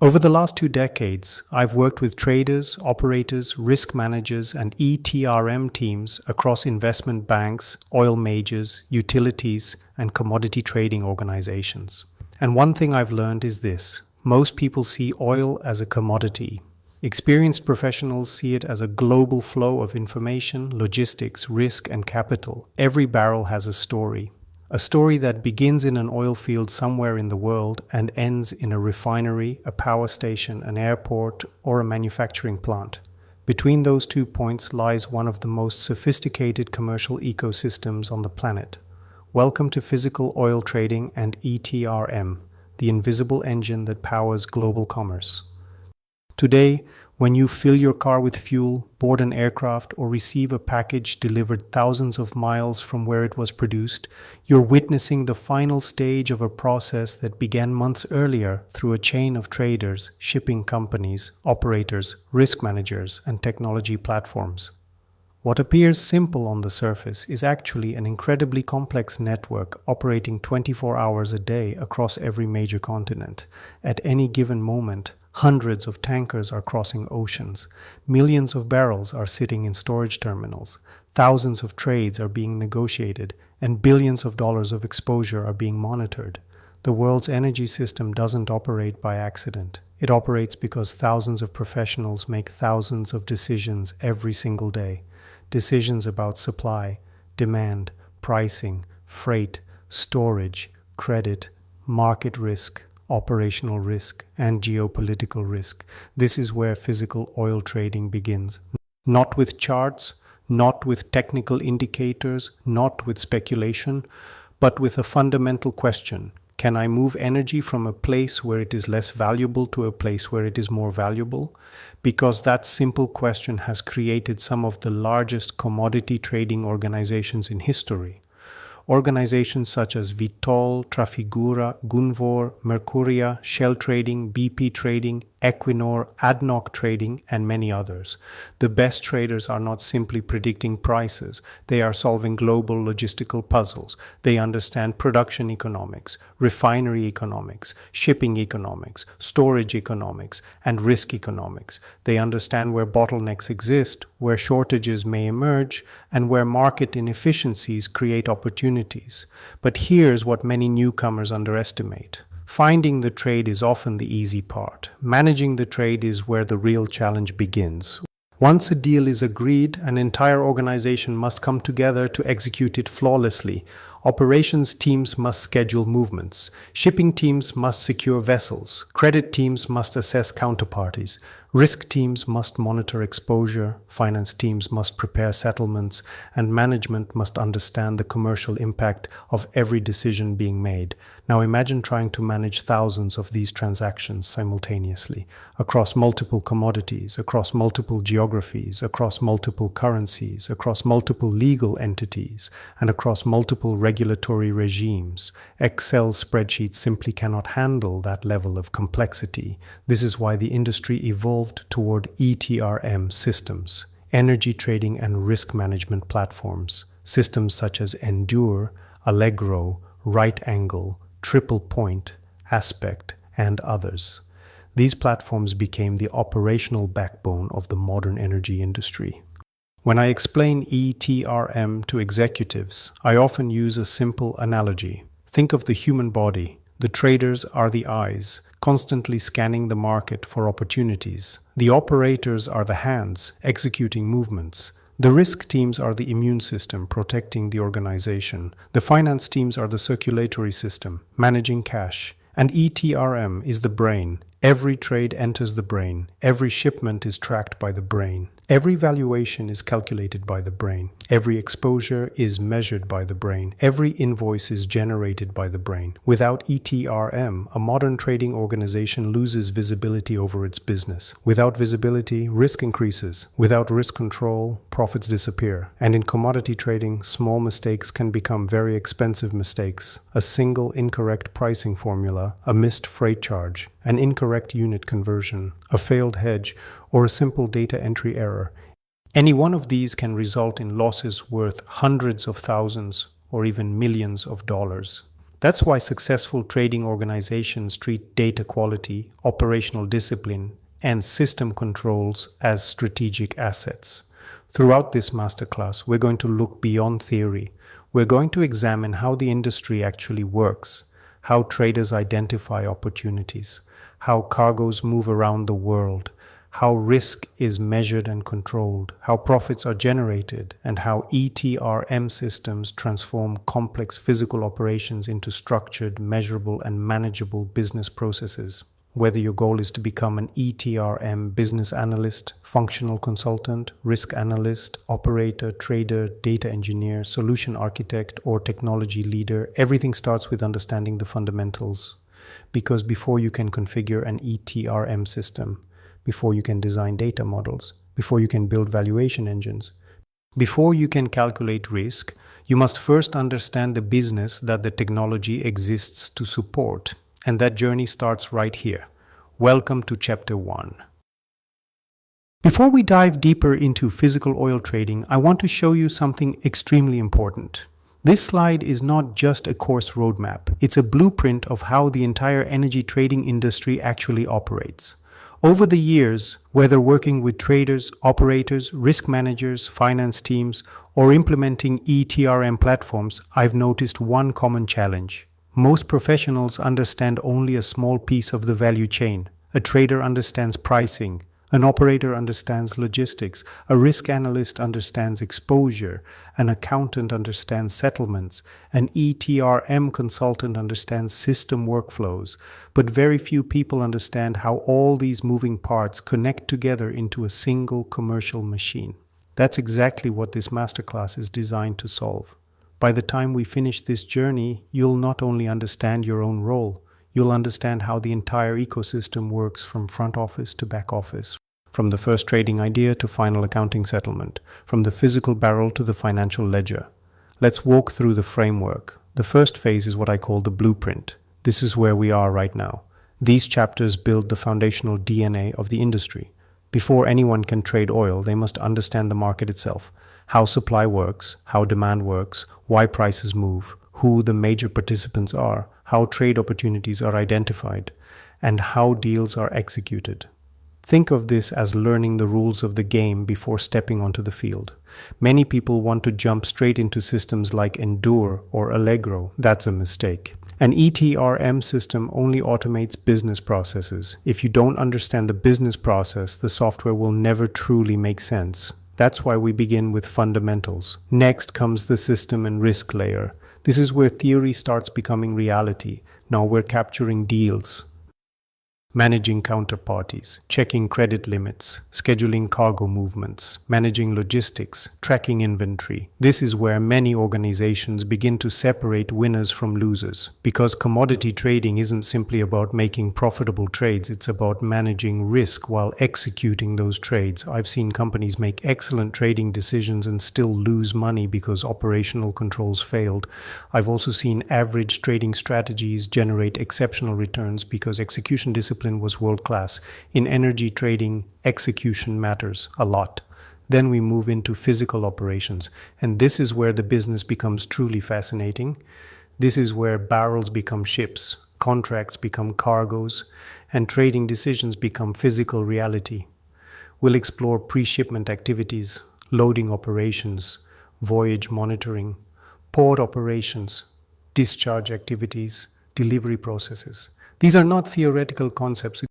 Over the last 2 decades, I've worked with traders, operators, risk managers, and ETRM teams across investment banks, oil majors, utilities, and commodity trading organizations. And one thing I've learned is this: most people see oil as a commodity. Experienced professionals see it as a global flow of information, logistics, risk, and capital. Every barrel has a story. A story that begins in an oil field somewhere in the world and ends in a refinery, a power station, an airport, or a manufacturing plant. Between those 2 points lies one of the most sophisticated commercial ecosystems on the planet. Welcome to physical oil trading and ETRM, the invisible engine that powers global commerce. Today, when you fill your car with fuel, board an aircraft, or receive a package delivered thousands of miles from where it was produced, you're witnessing the final stage of a process that began months earlier through a chain of traders, shipping companies, operators, risk managers, and technology platforms. What appears simple on the surface is actually an incredibly complex network operating 24 hours a day across every major continent. At any given moment, hundreds of tankers are crossing oceans, millions of barrels are sitting in storage terminals, thousands of trades are being negotiated, and billions of dollars of exposure are being monitored. The world's energy system doesn't operate by accident. It operates because thousands of professionals make thousands of decisions every single day. Decisions about supply, demand, pricing, freight, storage, credit, market risk, operational risk, and geopolitical risk. This is where physical oil trading begins. Not with charts, not with technical indicators, not with speculation, but with a fundamental question. Can I move energy from a place where it is less valuable to a place where it is more valuable? Because that simple question has created some of the largest commodity trading organizations in history. Organizations such as Vitol, Trafigura, Gunvor, Mercuria, Shell Trading, BP Trading, Equinor, ADNOC Trading, and many others. The best traders are not simply predicting prices. They are solving global logistical puzzles. They understand production economics, refinery economics, shipping economics, storage economics, and risk economics. They understand where bottlenecks exist, where shortages may emerge, and where market inefficiencies create opportunities. But here's what many newcomers underestimate. Finding the trade is often the easy part. Managing the trade is where the real challenge begins. Once a deal is agreed, an entire organization must come together to execute it flawlessly. Operations teams must schedule movements. Shipping teams must secure vessels. Credit teams must assess counterparties. Risk teams must monitor exposure. Finance teams must prepare settlements. And management must understand the commercial impact of every decision being made. Now imagine trying to manage thousands of these transactions simultaneously, across multiple commodities, across multiple geographies, across multiple currencies, across multiple legal entities, and across multiple regulatory regimes. Excel spreadsheets simply cannot handle that level of complexity. This is why the industry evolved toward ETRM systems, energy trading and risk management platforms. Systems such as Endur, Allegro, Right Angle, Triple Point, Aspect, and others. These platforms became the operational backbone of the modern energy industry. When I explain ETRM to executives, I often use a simple analogy. Think of the human body. The traders are the eyes, constantly scanning the market for opportunities. The operators are the hands, executing movements. The risk teams are the immune system, protecting the organization. The finance teams are the circulatory system, managing cash. And ETRM is the brain. Every trade enters the brain. Every shipment is tracked by the brain. Every valuation is calculated by the brain. Every exposure is measured by the brain. Every invoice is generated by the brain. Without ETRM, a modern trading organization loses visibility over its business. Without visibility, risk increases. Without risk control, profits disappear. And in commodity trading, small mistakes can become very expensive mistakes. A single incorrect pricing formula, a missed freight charge, an incorrect unit conversion, a failed hedge, or a simple data entry error. Any one of these can result in losses worth hundreds of thousands or even millions of dollars. That's why successful trading organizations treat data quality, operational discipline, and system controls as strategic assets. Throughout this masterclass, we're going to look beyond theory. We're going to examine how the industry actually works, how traders identify opportunities, how cargoes move around the world, how risk is measured and controlled, how profits are generated, and how ETRM systems transform complex physical operations into structured, measurable, and manageable business processes. Whether your goal is to become an ETRM business analyst, functional consultant, risk analyst, operator, trader, data engineer, solution architect, or technology leader, everything starts with understanding the fundamentals. Because before you can configure an ETRM system, before you can design data models, before you can build valuation engines, before you can calculate risk, you must first understand the business that the technology exists to support. And that journey starts right here. Welcome to Chapter 1. Before we dive deeper into physical oil trading, I want to show you something extremely important. This slide is not just a course roadmap. It's a blueprint of how the entire energy trading industry actually operates. Over the years, whether working with traders, operators, risk managers, finance teams, or implementing ETRM platforms, I've noticed one common challenge. Most professionals understand only a small piece of the value chain. A trader understands pricing. An operator understands logistics. A risk analyst understands exposure. An accountant understands settlements. An ETRM consultant understands system workflows. But very few people understand how all these moving parts connect together into a single commercial machine. That's exactly what this masterclass is designed to solve. By the time we finish this journey, you'll not only understand your own role, you'll understand how the entire ecosystem works from front office to back office, from the first trading idea to final accounting settlement, from the physical barrel to the financial ledger. Let's walk through the framework. The first phase is what I call the blueprint. This is where we are right now. These chapters build the foundational DNA of the industry. Before anyone can trade oil, they must understand the market itself. How supply works, how demand works, why prices move, who the major participants are, how trade opportunities are identified, and how deals are executed. Think of this as learning the rules of the game before stepping onto the field. Many people want to jump straight into systems like Endur or Allegro. That's a mistake. An ETRM system only automates business processes. If you don't understand the business process, the software will never truly make sense. That's why we begin with fundamentals. Next comes the system and risk layer. This is where theory starts becoming reality. Now we're capturing deals, managing counterparties, checking credit limits, scheduling cargo movements, managing logistics, tracking inventory. This is where many organizations begin to separate winners from losers. Because commodity trading isn't simply about making profitable trades, it's about managing risk while executing those trades. I've seen companies make excellent trading decisions and still lose money because operational controls failed. I've also seen average trading strategies generate exceptional returns because execution discipline was world-class. In energy trading, execution matters a lot. Then we move into physical operations, and this is where the business becomes truly fascinating. This is where barrels become ships, contracts become cargoes, and trading decisions become physical reality. We'll explore pre-shipment activities, loading operations, voyage monitoring, port operations, discharge activities, delivery processes. These are not theoretical concepts.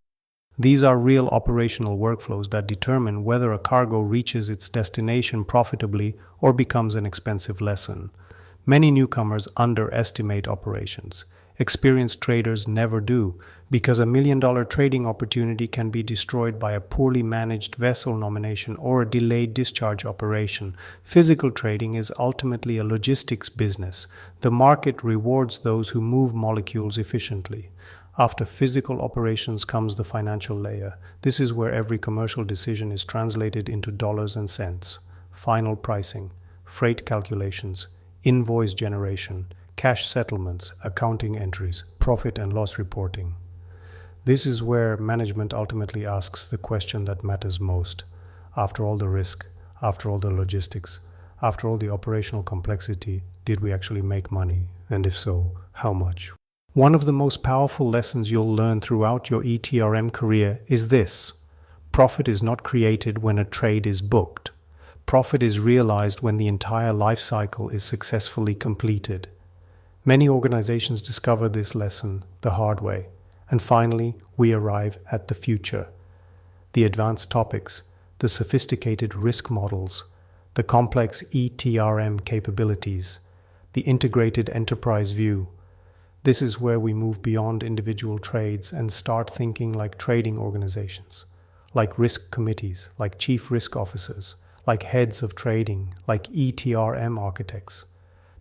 These are real operational workflows that determine whether a cargo reaches its destination profitably or becomes an expensive lesson. Many newcomers underestimate operations. Experienced traders never do, because $1 million trading opportunity can be destroyed by a poorly managed vessel nomination or a delayed discharge operation. Physical trading is ultimately a logistics business. The market rewards those who move molecules efficiently. After physical operations comes the financial layer. This is where every commercial decision is translated into dollars and cents. Final pricing, freight calculations, invoice generation, cash settlements, accounting entries, profit and loss reporting. This is where management ultimately asks the question that matters most. After all the risk, after all the logistics, after all the operational complexity, did we actually make money? And if so, How much? One of the most powerful lessons you'll learn throughout your ETRM career is this: profit is not created when a trade is booked. Profit is realized when the entire life cycle is successfully completed. Many organizations discover this lesson the hard way, and finally we arrive at the future. The advanced topics, the sophisticated risk models, the complex ETRM capabilities, the integrated enterprise view. This is where we move beyond individual trades and start thinking like trading organizations, like risk committees, like chief risk officers, like heads of trading, like ETRM architects.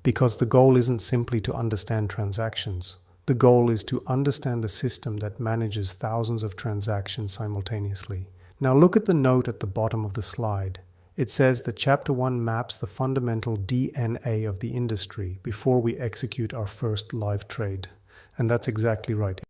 Because the goal isn't simply to understand transactions. The goal is to understand the system that manages thousands of transactions simultaneously. Now look at the note at the bottom of the slide. It says that Chapter 1 maps the fundamental DNA of the industry before we execute our first live trade. And that's exactly right.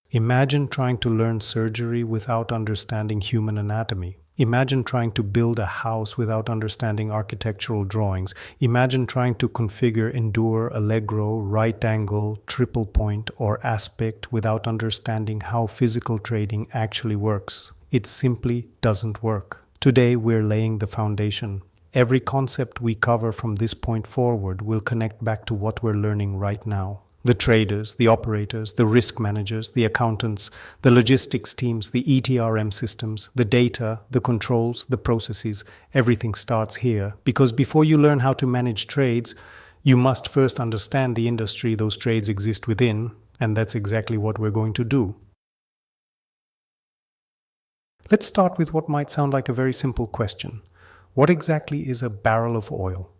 Imagine trying to learn surgery without understanding human anatomy. Imagine trying to build a house without understanding architectural drawings. Imagine trying to configure Endur, Allegro, right angle, triple point, or aspect without understanding how physical trading actually works. It simply doesn't work. Today we're laying the foundation. Every concept we cover from this point forward will connect back to what we're learning right now. The traders, the operators, the risk managers, the accountants, the logistics teams, the ETRM systems, the data, the controls, the processes, everything starts here. Because before you learn how to manage trades, you must first understand the industry those trades exist within, and that's exactly what we're going to do. Let's start with what might sound like a very simple question. What exactly is a barrel of oil?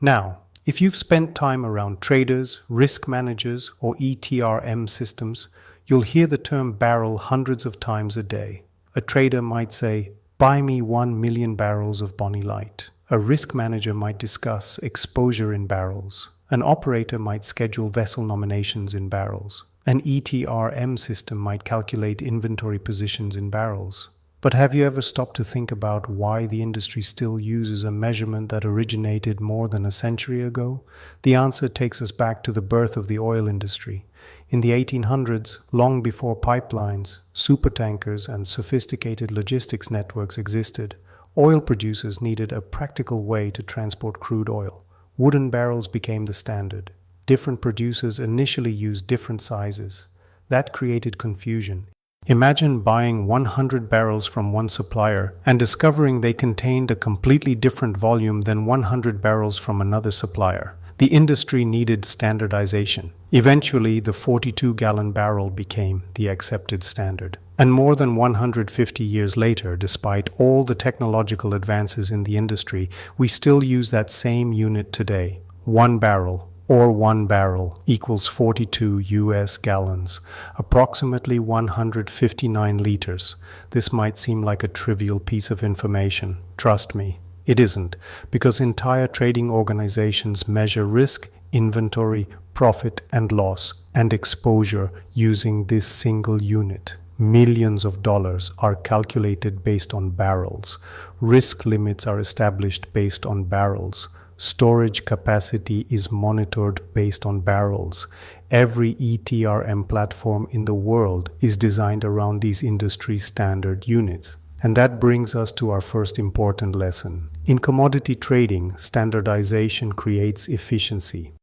Now, if you've spent time around traders, risk managers, or ETRM systems, you'll hear the term barrel hundreds of times a day. A trader might say, "Buy me 1 million barrels of Bonny Light." A risk manager might discuss exposure in barrels. An operator might schedule vessel nominations in barrels. An ETRM system might calculate inventory positions in barrels. But have you ever stopped to think about why the industry still uses a measurement that originated more than a century ago? The answer takes us back to the birth of the oil industry. In the 1800s, long before pipelines, supertankers, and sophisticated logistics networks existed, oil producers needed a practical way to transport crude oil. Wooden barrels became the standard. Different producers initially used different sizes. That created confusion. Imagine buying 100 barrels from one supplier and discovering they contained a completely different volume than 100 barrels from another supplier. The industry needed standardization. Eventually, the 42-gallon barrel became the accepted standard. And more than 150 years later, despite all the technological advances in the industry, we still use that same unit today. 1 barrel. Or 1 barrel equals 42 US gallons, approximately 159 liters. This might seem like a trivial piece of information. Trust me, it isn't, because entire trading organizations measure risk, inventory, profit and loss, and exposure using this single unit. Millions of dollars are calculated based on barrels. Risk limits are established based on barrels. Storage capacity is monitored based on barrels. Every ETRM platform in the world is designed around these industry standard units. And that brings us to our first important lesson. In commodity trading, standardization creates efficiency.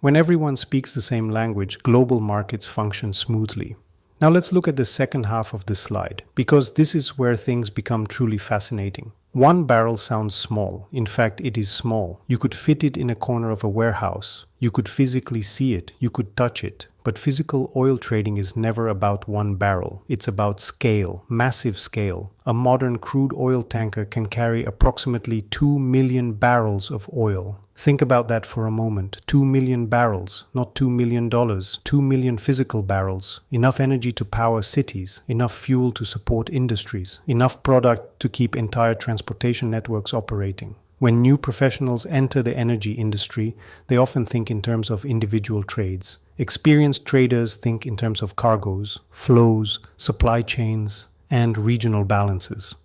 When everyone speaks the same language, global markets function smoothly. Now let's look at the second half of this slide, because this is where things become truly fascinating. 1 barrel sounds small. In fact, it is small. You could fit it in a corner of a warehouse. You could physically see it. You could touch it. But physical oil trading is never about 1 barrel. It's about scale, massive scale. A modern crude oil tanker can carry approximately 2 million barrels of oil. Think about that for a moment. 2 million barrels, not $2 million. 2 million physical barrels. Enough energy to power cities, enough fuel to support industries, enough product to keep entire transportation networks operating. When new professionals enter the energy industry, they often think in terms of individual trades. Experienced traders think in terms of cargoes, flows, supply chains, and regional balances.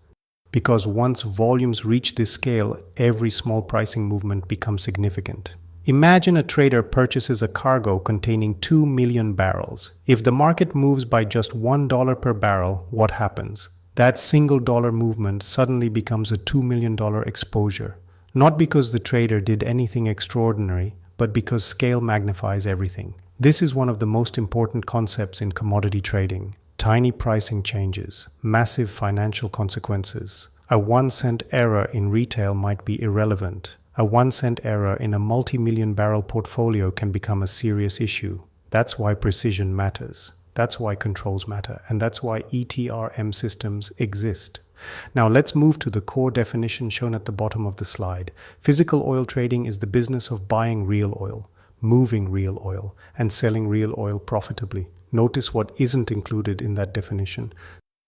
Because once volumes reach this scale, every small pricing movement becomes significant. Imagine a trader purchases a cargo containing 2 million barrels. If the market moves by just $1 per barrel, what happens? That single dollar movement suddenly becomes a $2 million exposure. Not because the trader did anything extraordinary, but because scale magnifies everything. This is one of the most important concepts in commodity trading. Tiny pricing changes, massive financial consequences. A 1-cent error in retail might be irrelevant. A 1-cent error in a multi-million barrel portfolio can become a serious issue. That's why precision matters. That's why controls matter. And that's why ETRM systems exist. Now let's move to the core definition shown at the bottom of the slide. Physical oil trading is the business of buying real oil, moving real oil, and selling real oil profitably. Notice what isn't included in that definition.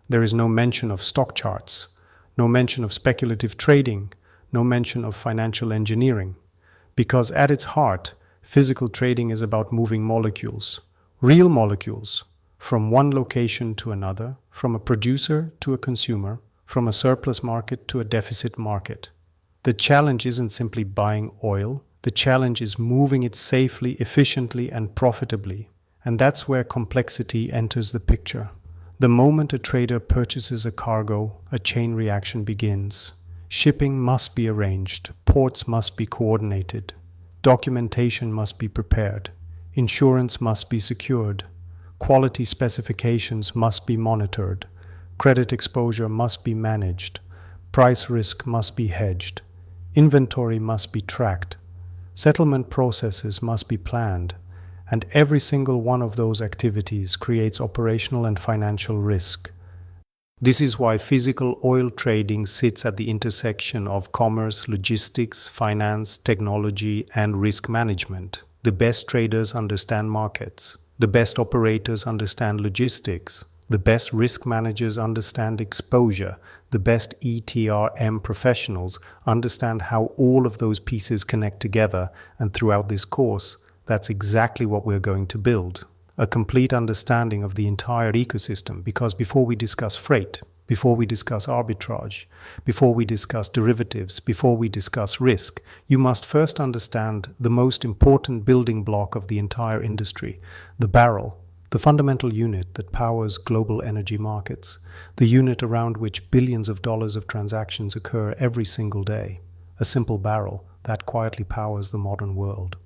There is no mention of stock charts, no mention of speculative trading, no mention of financial engineering. Because at its heart, physical trading is about moving molecules, real molecules, from one location to another, from a producer to a consumer, from a surplus market to a deficit market. The challenge isn't simply buying oil. The challenge is moving it safely, efficiently, and profitably. And that's where complexity enters the picture. The moment a trader purchases a cargo, a chain reaction begins. Shipping must be arranged, ports must be coordinated, documentation must be prepared, insurance must be secured, quality specifications must be monitored, credit exposure must be managed, price risk must be hedged, inventory must be tracked, settlement processes must be planned, and every single one of those activities creates operational and financial risk. This is why physical oil trading sits at the intersection of commerce, logistics, finance, technology, and risk management. The best traders understand markets. The best operators understand logistics. The best risk managers understand exposure. The best ETRM professionals understand how all of those pieces connect together, and throughout this course, that's exactly what we're going to build. A complete understanding of the entire ecosystem, because before we discuss freight, before we discuss arbitrage, before we discuss derivatives, before we discuss risk, you must first understand the most important building block of the entire industry, the barrel, the fundamental unit that powers global energy markets, the unit around which billions of dollars of transactions occur every single day, a simple barrel that quietly powers the modern world.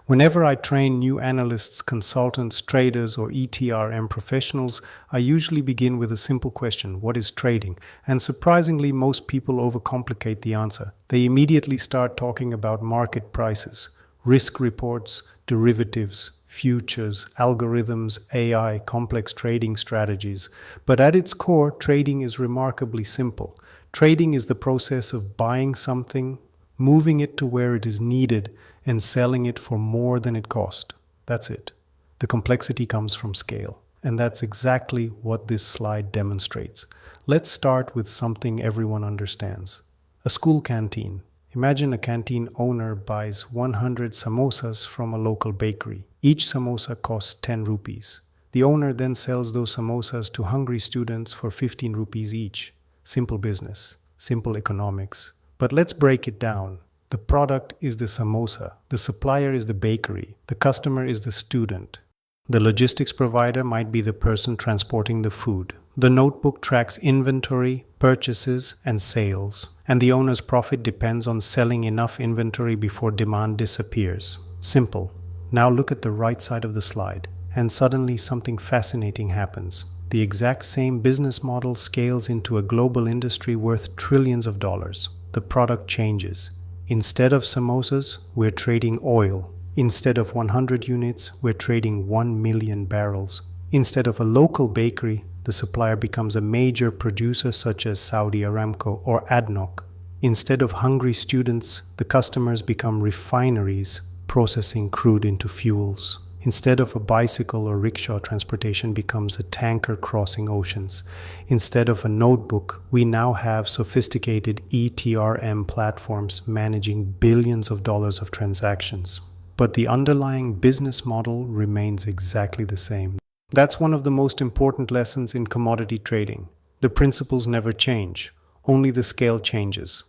Whenever I train new analysts, consultants, traders, or ETRM professionals, I usually begin with a simple question: what is trading? And surprisingly, most people overcomplicate the answer. They immediately start talking about market prices, risk reports, derivatives, futures, algorithms, AI, complex trading strategies. But at its core, trading is remarkably simple. Trading is the process of buying something, moving it to where it is needed, and selling it for more than it cost. That's it. The complexity comes from scale. And that's exactly what this slide demonstrates. Let's start with something everyone understands. A school canteen. Imagine a canteen owner buys 100 samosas from a local bakery. Each samosa costs 10 rupees. The owner then sells those samosas to hungry students for 15 rupees each. Simple business, simple economics. But let's break it down. The product is the samosa, the supplier is the bakery, the customer is the student. The logistics provider might be the person transporting the food. The notebook tracks inventory, purchases, and sales, and the owner's profit depends on selling enough inventory before demand disappears. Simple. Now look at the right side of the slide, and suddenly something fascinating happens. The exact same business model scales into a global industry worth trillions of dollars. The product changes. Instead of samosas, we're trading oil. Instead of 100 units, we're trading 1 million barrels. Instead of a local bakery, the supplier becomes a major producer such as Saudi Aramco or ADNOC. Instead of hungry students, the customers become refineries processing crude into fuels. Instead of a bicycle or rickshaw, transportation becomes a tanker crossing oceans. Instead of a notebook, we now have sophisticated ETRM platforms managing billions of dollars of transactions. But the underlying business model remains exactly the same. That's one of the most important lessons in commodity trading. The principles never change, only the scale changes.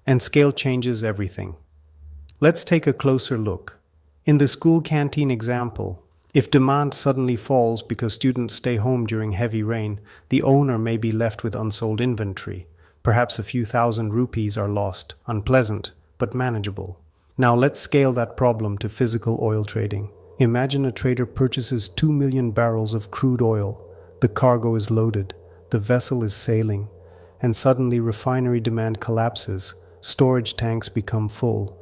And scale changes everything. Let's take a closer look. In the school canteen example, if demand suddenly falls because students stay home during heavy rain, the owner may be left with unsold inventory. Perhaps a few thousand rupees are lost, unpleasant, but manageable. Now let's scale that problem to physical oil trading. Imagine a trader purchases 2 million barrels of crude oil. The cargo is loaded, the vessel is sailing, and suddenly refinery demand collapses, storage tanks become full,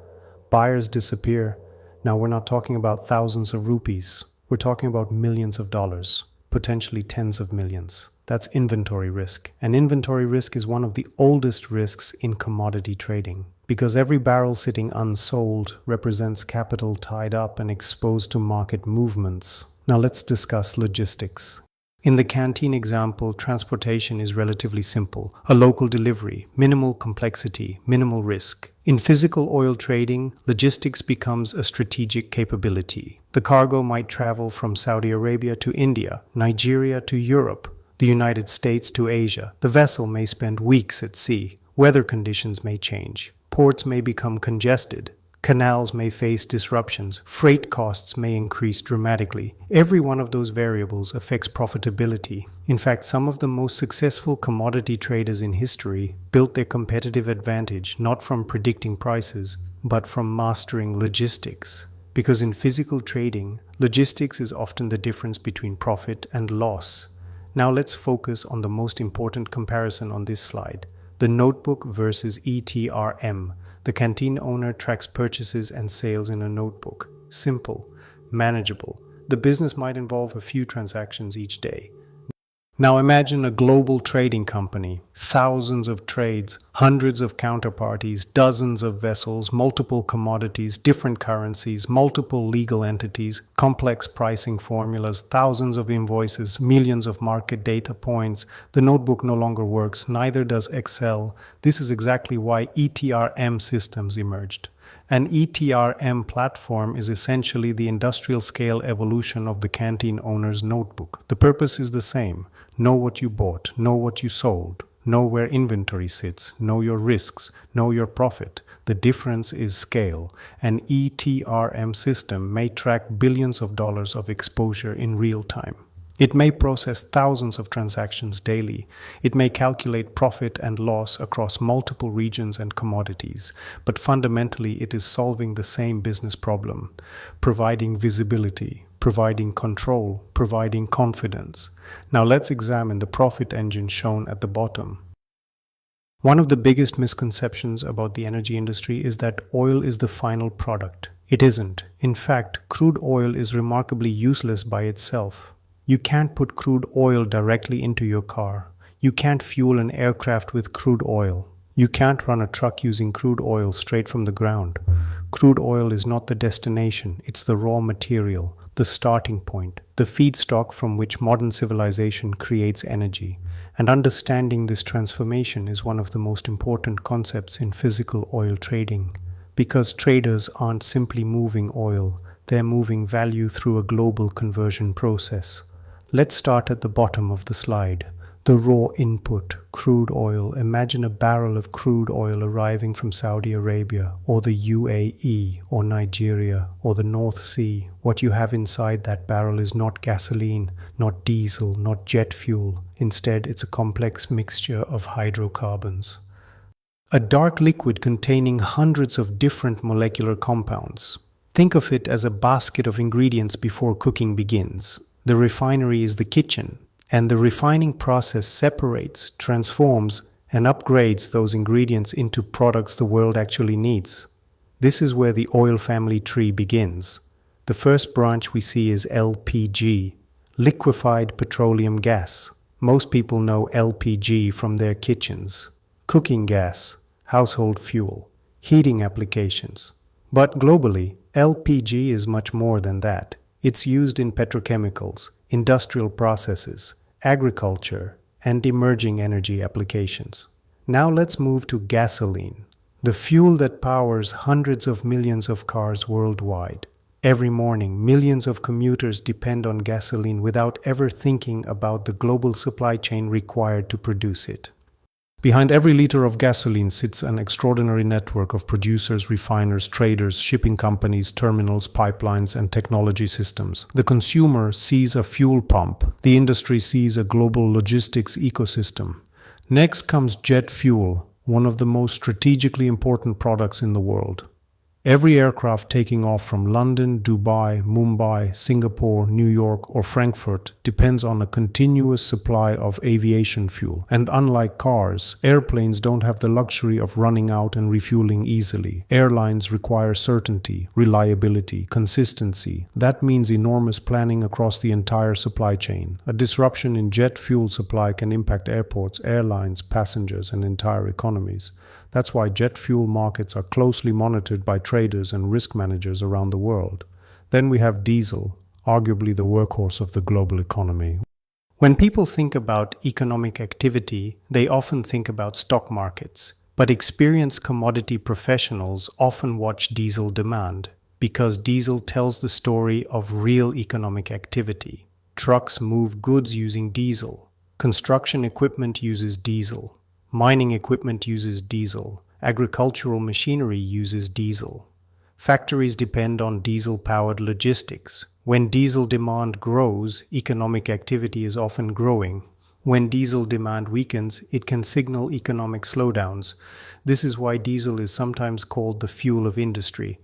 buyers disappear. Now we're not talking about thousands of rupees, we're talking about millions of dollars, potentially tens of millions. That's inventory risk. And inventory risk is one of the oldest risks in commodity trading, because every barrel sitting unsold represents capital tied up and exposed to market movements. Now let's discuss logistics. In the canteen example, transportation is relatively simple. A local delivery, minimal complexity, minimal risk. In physical oil trading, logistics becomes a strategic capability. The cargo might travel from Saudi Arabia to India, Nigeria to Europe, the United States to Asia. The vessel may spend weeks at sea. Weather conditions may change. Ports may become congested. Canals may face disruptions. Freight costs may increase dramatically. Every one of those variables affects profitability. In fact, some of the most successful commodity traders in history built their competitive advantage not from predicting prices, but from mastering logistics. Because in physical trading, logistics is often the difference between profit and loss. Now let's focus on the most important comparison on this slide: the notebook versus ETRM. The canteen owner tracks purchases and sales in a notebook. Simple, manageable. The business might involve a few transactions each day. Now imagine a global trading company, thousands of trades, hundreds of counterparties, dozens of vessels, multiple commodities, different currencies, multiple legal entities, complex pricing formulas, thousands of invoices, millions of market data points. The notebook no longer works, neither does Excel. This is exactly why ETRM systems emerged. An ETRM platform is essentially the industrial scale evolution of the canteen owner's notebook. The purpose is the same. Know what you bought, know what you sold, know where inventory sits, know your risks, know your profit. The difference is scale. An ETRM system may track billions of dollars of exposure in real time. It may process thousands of transactions daily. It may calculate profit and loss across multiple regions and commodities. But fundamentally, it is solving the same business problem: providing visibility, providing control, providing confidence. Now let's examine the profit engine shown at the bottom. One of the biggest misconceptions about the energy industry is that oil is the final product. It isn't. In fact, crude oil is remarkably useless by itself. You can't put crude oil directly into your car. You can't fuel an aircraft with crude oil. You can't run a truck using crude oil straight from the ground. Crude oil is not the destination, it's the raw material, the starting point, the feedstock from which modern civilization creates energy. And understanding this transformation is one of the most important concepts in physical oil trading. Because traders aren't simply moving oil, they're moving value through a global conversion process. Let's start at the bottom of the slide. The raw input, crude oil. Imagine a barrel of crude oil arriving from Saudi Arabia or the UAE or Nigeria or the North Sea. What you have inside that barrel is not gasoline, not diesel, not jet fuel. Instead, it's a complex mixture of hydrocarbons. A dark liquid containing hundreds of different molecular compounds. Think of it as a basket of ingredients before cooking begins. The refinery is the kitchen, and the refining process separates, transforms, and upgrades those ingredients into products the world actually needs. This is where the oil family tree begins. The first branch we see is LPG, liquefied petroleum gas. Most people know LPG from their kitchens. Cooking gas, household fuel, heating applications. But globally, LPG is much more than that. It's used in petrochemicals, industrial processes, agriculture, and emerging energy applications. Now let's move to gasoline, the fuel that powers hundreds of millions of cars worldwide. Every morning, millions of commuters depend on gasoline without ever thinking about the global supply chain required to produce it. Behind every liter of gasoline sits an extraordinary network of producers, refiners, traders, shipping companies, terminals, pipelines, and technology systems. The consumer sees a fuel pump. The industry sees a global logistics ecosystem. Next comes jet fuel, one of the most strategically important products in the world. Every aircraft taking off from London, Dubai, Mumbai, Singapore, New York, or Frankfurt depends on a continuous supply of aviation fuel. And unlike cars, airplanes don't have the luxury of running out and refueling easily. Airlines require certainty, reliability, consistency. That means enormous planning across the entire supply chain. A disruption in jet fuel supply can impact airports, airlines, passengers, and entire economies. That's why jet fuel markets are closely monitored by traders and risk managers around the world. Then we have diesel, arguably the workhorse of the global economy. When people think about economic activity, they often think about stock markets. But experienced commodity professionals often watch diesel demand, because diesel tells the story of real economic activity. Trucks move goods using diesel. Construction equipment uses diesel. Mining equipment uses diesel. Agricultural machinery uses diesel. Factories depend on diesel-powered logistics. When diesel demand grows, economic activity is often growing. When diesel demand weakens, it can signal economic slowdowns. This is why diesel is sometimes called the fuel of industry.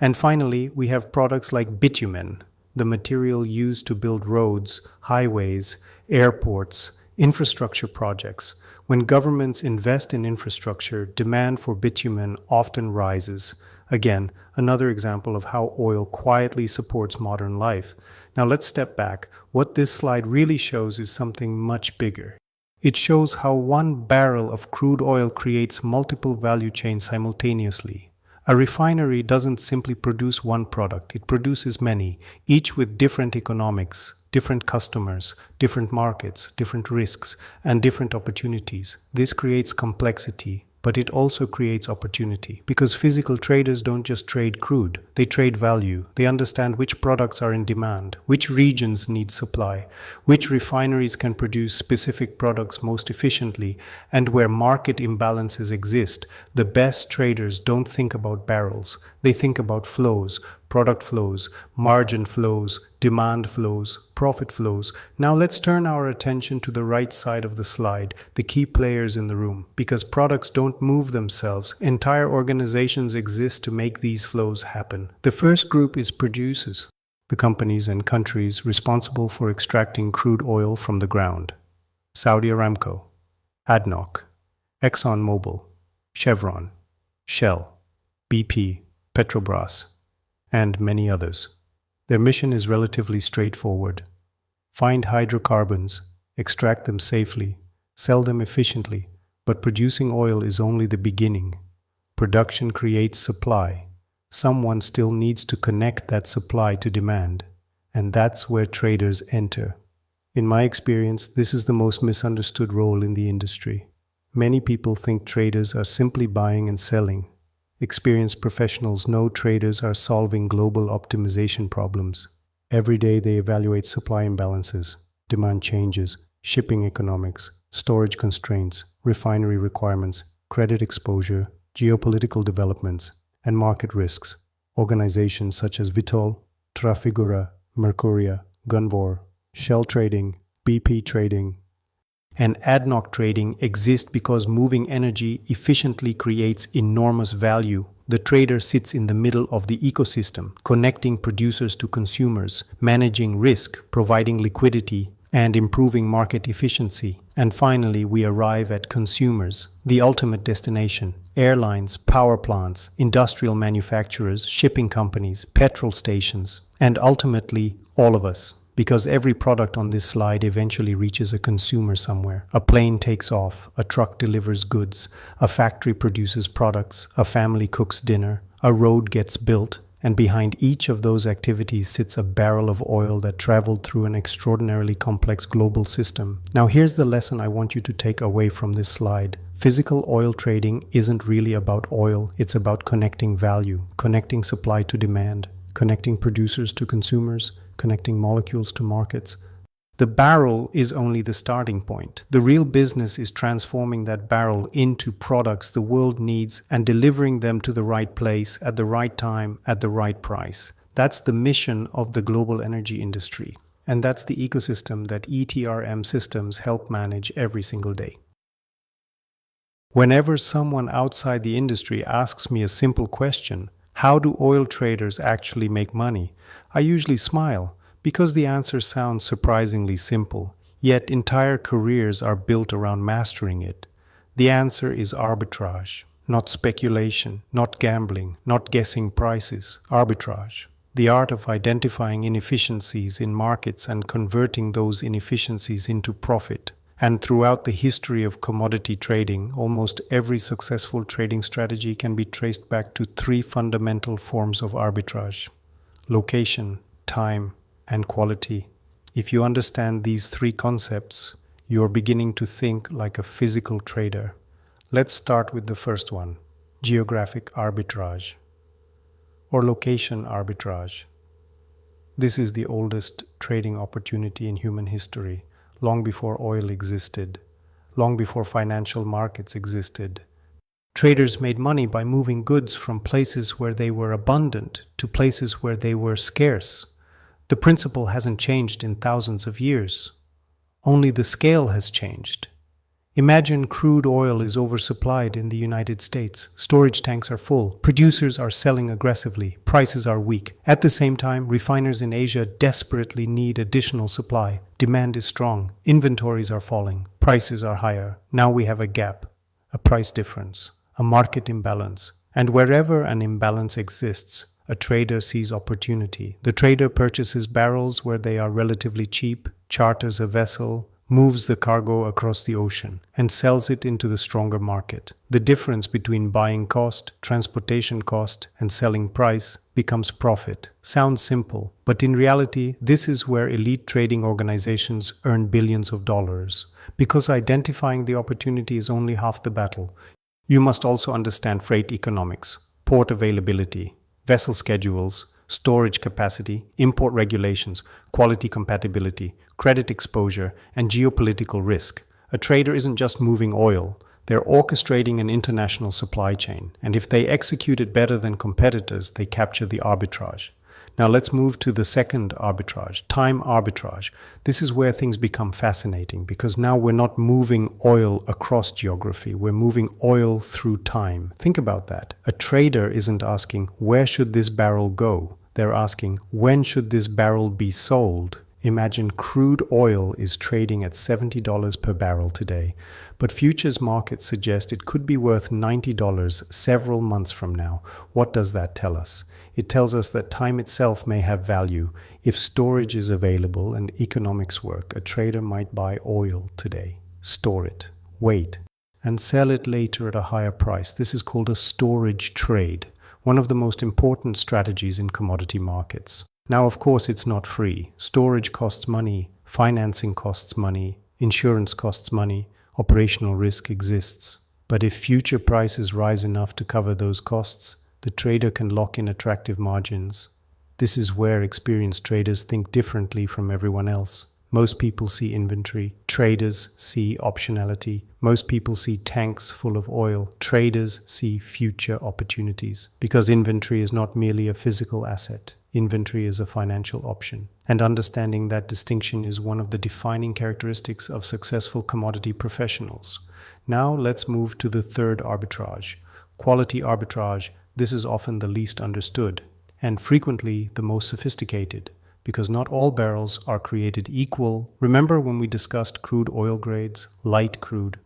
And finally, we have products like bitumen, the material used to build roads, highways, airports, infrastructure projects. When governments invest in infrastructure, demand for bitumen often rises. Again, another example of how oil quietly supports modern life. Now let's step back. What this slide really shows is something much bigger. It shows how one barrel of crude oil creates multiple value chains simultaneously. A refinery doesn't simply produce one product, it produces many, each with different economics, different customers, different markets, different risks, and different opportunities. This creates complexity, but it also creates opportunity, because physical traders don't just trade crude, they trade value. They understand which products are in demand, which regions need supply, which refineries can produce specific products most efficiently, and where market imbalances exist. The best traders don't think about barrels, they think about flows, product flows, margin flows, demand flows, profit flows. Now let's turn our attention to the right side of the slide, the key players in the room, because products don't move themselves. Entire organizations exist to make these flows happen. The first group is producers, the companies and countries responsible for extracting crude oil from the ground. Saudi Aramco, ADNOC, ExxonMobil, Chevron, Shell, BP, Petrobras, and many others. Their mission is relatively straightforward. Find hydrocarbons, extract them safely, sell them efficiently, but producing oil is only the beginning. Production creates supply. Someone still needs to connect that supply to demand, and that's where traders enter. In my experience, this is the most misunderstood role in the industry. Many people think traders are simply buying and selling. Experienced professionals know traders are solving global optimization problems. Every day they evaluate supply imbalances, demand changes, shipping economics, storage constraints, refinery requirements, credit exposure, geopolitical developments, and market risks. Organizations such as Vitol, Trafigura, Mercuria, Gunvor, Shell Trading, BP Trading, and ADNOC Trading exist because moving energy efficiently creates enormous value. The trader sits in the middle of the ecosystem, connecting producers to consumers, managing risk, providing liquidity, and improving market efficiency. And finally, we arrive at consumers, the ultimate destination. Airlines, power plants, industrial manufacturers, shipping companies, petrol stations, and ultimately, all of us. Because every product on this slide eventually reaches a consumer somewhere. A plane takes off, a truck delivers goods, a factory produces products, a family cooks dinner, a road gets built, and behind each of those activities sits a barrel of oil that traveled through an extraordinarily complex global system. Now here's the lesson I want you to take away from this slide. Physical oil trading isn't really about oil, it's about connecting value, connecting supply to demand, connecting producers to consumers, connecting molecules to markets. The barrel is only the starting point. The real business is transforming that barrel into products the world needs and delivering them to the right place at the right time at the right price. That's the mission of the global energy industry. And that's the ecosystem that ETRM systems help manage every single day. Whenever someone outside the industry asks me a simple question, how do oil traders actually make money? I usually smile because the answer sounds surprisingly simple, yet entire careers are built around mastering it. The answer is arbitrage, not speculation, not gambling, not guessing prices. Arbitrage. The art of identifying inefficiencies in markets and converting those inefficiencies into profit. And throughout the history of commodity trading, almost every successful trading strategy can be traced back to three fundamental forms of arbitrage: location, time, and quality. If you understand these three concepts, you're beginning to think like a physical trader. Let's start with the first one: geographic arbitrage or location arbitrage. This is the oldest trading opportunity in human history, long before oil existed, long before financial markets existed. Traders made money by moving goods from places where they were abundant to places where they were scarce. The principle hasn't changed in thousands of years. Only the scale has changed. Imagine crude oil is oversupplied in the United States. Storage tanks are full. Producers are selling aggressively. Prices are weak. At the same time, refiners in Asia desperately need additional supply. Demand is strong. Inventories are falling. Prices are higher. Now we have a gap, a price difference, a market imbalance. And wherever an imbalance exists, a trader sees opportunity. The trader purchases barrels where they are relatively cheap, charters a vessel, moves the cargo across the ocean, and sells it into the stronger market. The difference between buying cost, transportation cost, and selling price becomes profit. Sounds simple, but in reality, this is where elite trading organizations earn billions of dollars. Because identifying the opportunity is only half the battle. You must also understand freight economics, port availability, vessel schedules, storage capacity, import regulations, quality compatibility, credit exposure, and geopolitical risk. A trader isn't just moving oil, they're orchestrating an international supply chain, and if they execute it better than competitors, they capture the arbitrage. Now let's move to the second arbitrage, time arbitrage. This is where things become fascinating because now we're not moving oil across geography, we're moving oil through time. Think about that. A trader isn't asking, where should this barrel go? They're asking, when should this barrel be sold? Imagine crude oil is trading at $70 per barrel today, but futures markets suggest it could be worth $90 several months from now. What does that tell us? It tells us that time itself may have value. If storage is available and economics work, a trader might buy oil today, store it, wait, and sell it later at a higher price. This is called a storage trade, one of the most important strategies in commodity markets. Now, of course, it's not free. Storage costs money, financing costs money, insurance costs money, operational risk exists. But if future prices rise enough to cover those costs, the trader can lock in attractive margins. This is where experienced traders think differently from everyone else. Most people see inventory. Traders see optionality. Most people see tanks full of oil. Traders see future opportunities. Because inventory is not merely a physical asset. Inventory is a financial option. And understanding that distinction is one of the defining characteristics of successful commodity professionals. Now let's move to the third arbitrage. Quality arbitrage. This is often the least understood and frequently the most sophisticated because not all barrels are created equal. Remember when we discussed crude oil grades, light crude,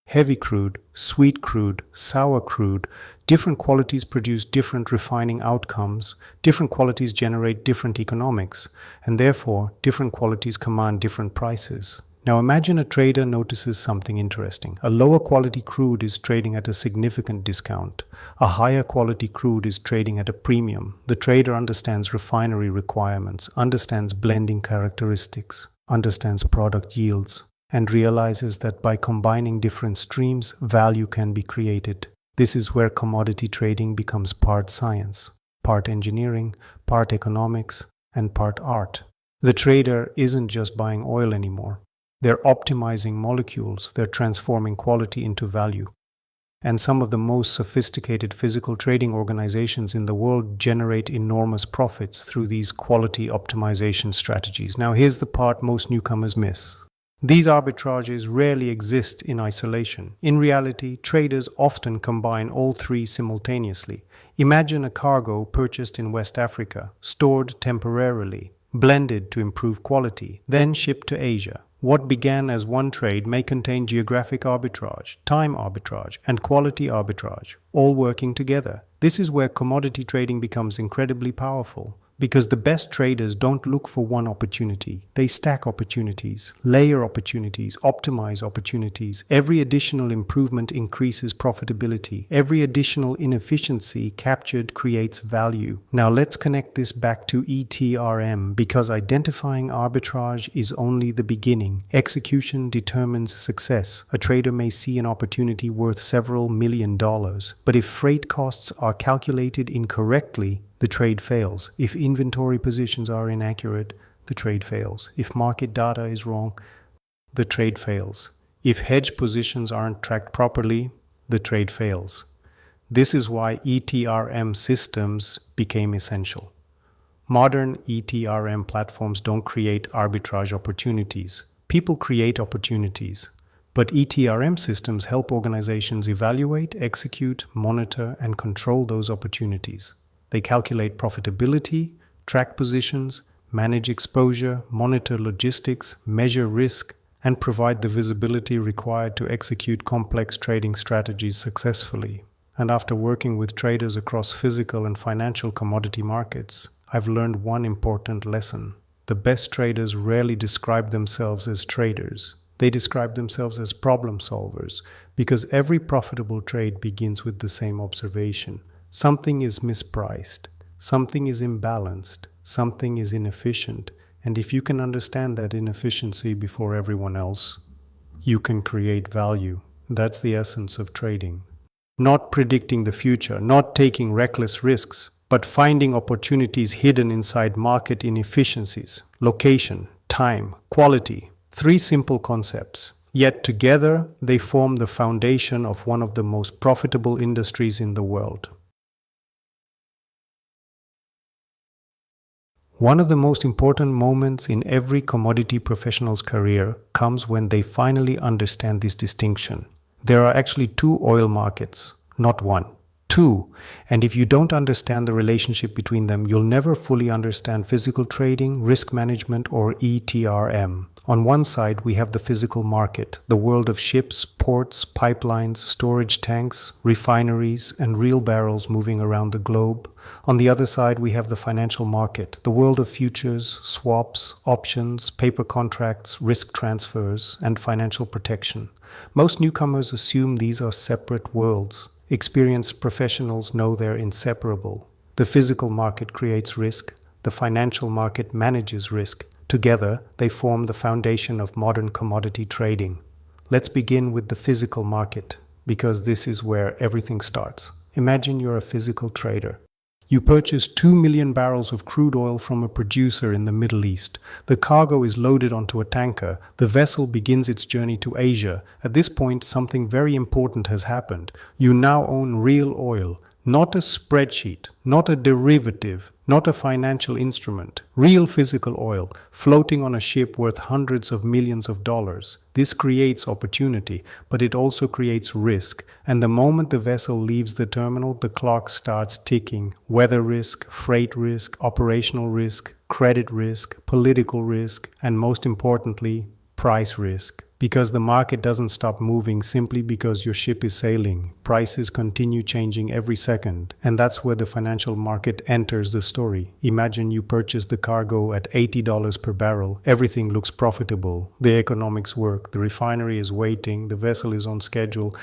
heavy crude, sweet crude, sour crude? Different qualities produce different refining outcomes. Different qualities generate different economics, and therefore different qualities command different prices. Now imagine a trader notices something interesting. A lower quality crude is trading at a significant discount. A higher quality crude is trading at a premium. The trader understands refinery requirements, understands blending characteristics, understands product yields, and realizes that by combining different streams, value can be created. This is where commodity trading becomes part science, part engineering, part economics, and part art. The trader isn't just buying oil anymore. They're optimizing molecules, they're transforming quality into value. And some of the most sophisticated physical trading organizations in the world generate enormous profits through these quality optimization strategies. Now, here's the part most newcomers miss. These arbitrages rarely exist in isolation. In reality, traders often combine all three simultaneously. Imagine a cargo purchased in West Africa, stored temporarily, blended to improve quality, then shipped to Asia. What began as one trade may contain geographic arbitrage, time arbitrage, and quality arbitrage, all working together. This is where commodity trading becomes incredibly powerful, because the best traders don't look for one opportunity. They stack opportunities, layer opportunities, optimize opportunities. Every additional improvement increases profitability. Every additional inefficiency captured creates value. Now let's connect this back to ETRM, because identifying arbitrage is only the beginning. Execution determines success. A trader may see an opportunity worth several $1 million, but if freight costs are calculated incorrectly, the trade fails. If inventory positions are inaccurate, the trade fails. If market data is wrong, the trade fails. If hedge positions aren't tracked properly, the trade fails. This is why ETRM systems became essential. Modern ETRM platforms don't create arbitrage opportunities. People create opportunities. But ETRM systems help organizations evaluate, execute, monitor, and control those opportunities. They calculate profitability, track positions, manage exposure, monitor logistics, measure risk, and provide the visibility required to execute complex trading strategies successfully. And after working with traders across physical and financial commodity markets, I've learned one important lesson. The best traders rarely describe themselves as traders. They describe themselves as problem solvers, because every profitable trade begins with the same observation. Something is mispriced, something is imbalanced, something is inefficient, and if you can understand that inefficiency before everyone else, you can create value. That's the essence of trading. Not predicting the future, not taking reckless risks, but finding opportunities hidden inside market inefficiencies, location, time, quality. Three simple concepts. Yet together, they form the foundation of one of the most profitable industries in the world. One of the most important moments in every commodity professional's career comes when they finally understand this distinction. There are actually two oil markets, not one. Two. And if you don't understand the relationship between them, you'll never fully understand physical trading, risk management, or ETRM. On one side, we have the physical market, the world of ships, ports, pipelines, storage tanks, refineries, and real barrels moving around the globe. On the other side, we have the financial market, the world of futures, swaps, options, paper contracts, risk transfers, and financial protection. Most newcomers assume these are separate worlds. Experienced professionals know they're inseparable. The physical market creates risk, the financial market manages risk. Together, they form the foundation of modern commodity trading. Let's begin with the physical market, because this is where everything starts. Imagine you're a physical trader. You purchase 2 million barrels of crude oil from a producer in the Middle East. The cargo is loaded onto a tanker. The vessel begins its journey to Asia. At this point, something very important has happened. You now own real oil. Not a spreadsheet, not a derivative, not a financial instrument. Real physical oil, floating on a ship worth hundreds of millions of dollars. This creates opportunity, but it also creates risk. And the moment the vessel leaves the terminal, the clock starts ticking. Weather risk, freight risk, operational risk, credit risk, political risk, and most importantly, price risk. Because the market doesn't stop moving simply because your ship is sailing. Prices continue changing every second. And that's where the financial market enters the story. Imagine you purchase the cargo at $80 per barrel. Everything looks profitable. The economics work. The refinery is waiting. The vessel is on schedule.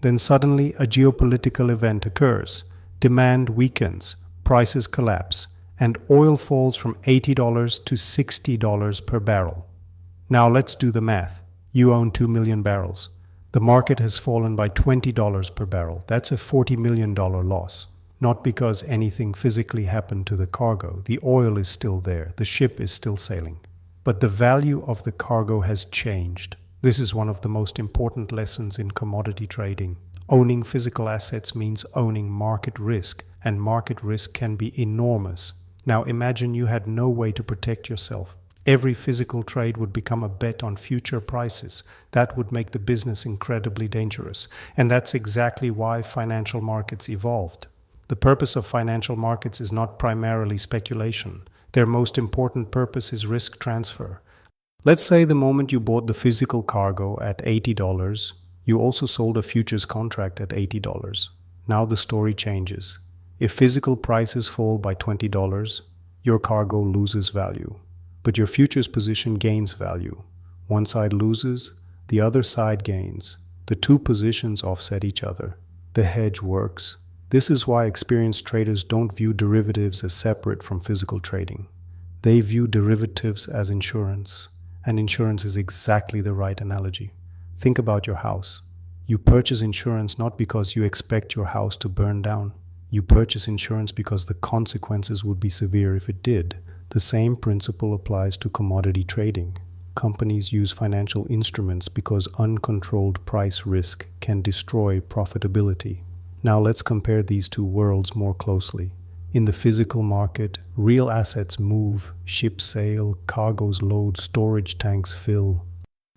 Then suddenly a geopolitical event occurs. Demand weakens. Prices collapse. And oil falls from $80 to $60 per barrel. Now let's do the math. You own 2 million barrels. The market has fallen by $20 per barrel. That's a $40 million loss. not because anything physically happened to the cargo. The oil is still there, the ship is still sailing. But the value of the cargo has changed. This is one of the most important lessons in commodity trading. Owning physical assets means owning market risk, and market risk can be enormous. Now imagine you had no way to protect yourself. Every physical trade would become a bet on future prices. That would make the business incredibly dangerous. And that's exactly why financial markets evolved. The purpose of financial markets is not primarily speculation. Their most important purpose is risk transfer. Let's say the moment you bought the physical cargo at $80, you also sold a futures contract at $80. Now the story changes. If physical prices fall by $20, your cargo loses value. But your futures position gains value. One side loses, the other side gains. The two positions offset each other. The hedge works. This is why experienced traders don't view derivatives as separate from physical trading. They view derivatives as insurance, and insurance is exactly the right analogy. Think about your house. You purchase insurance not because you expect your house to burn down. You purchase insurance because the consequences would be severe if it did. The same principle applies to commodity trading. Companies use financial instruments because uncontrolled price risk can destroy profitability. Now let's compare these two worlds more closely. In the physical market, real assets move, ships sail, cargoes load, storage tanks fill.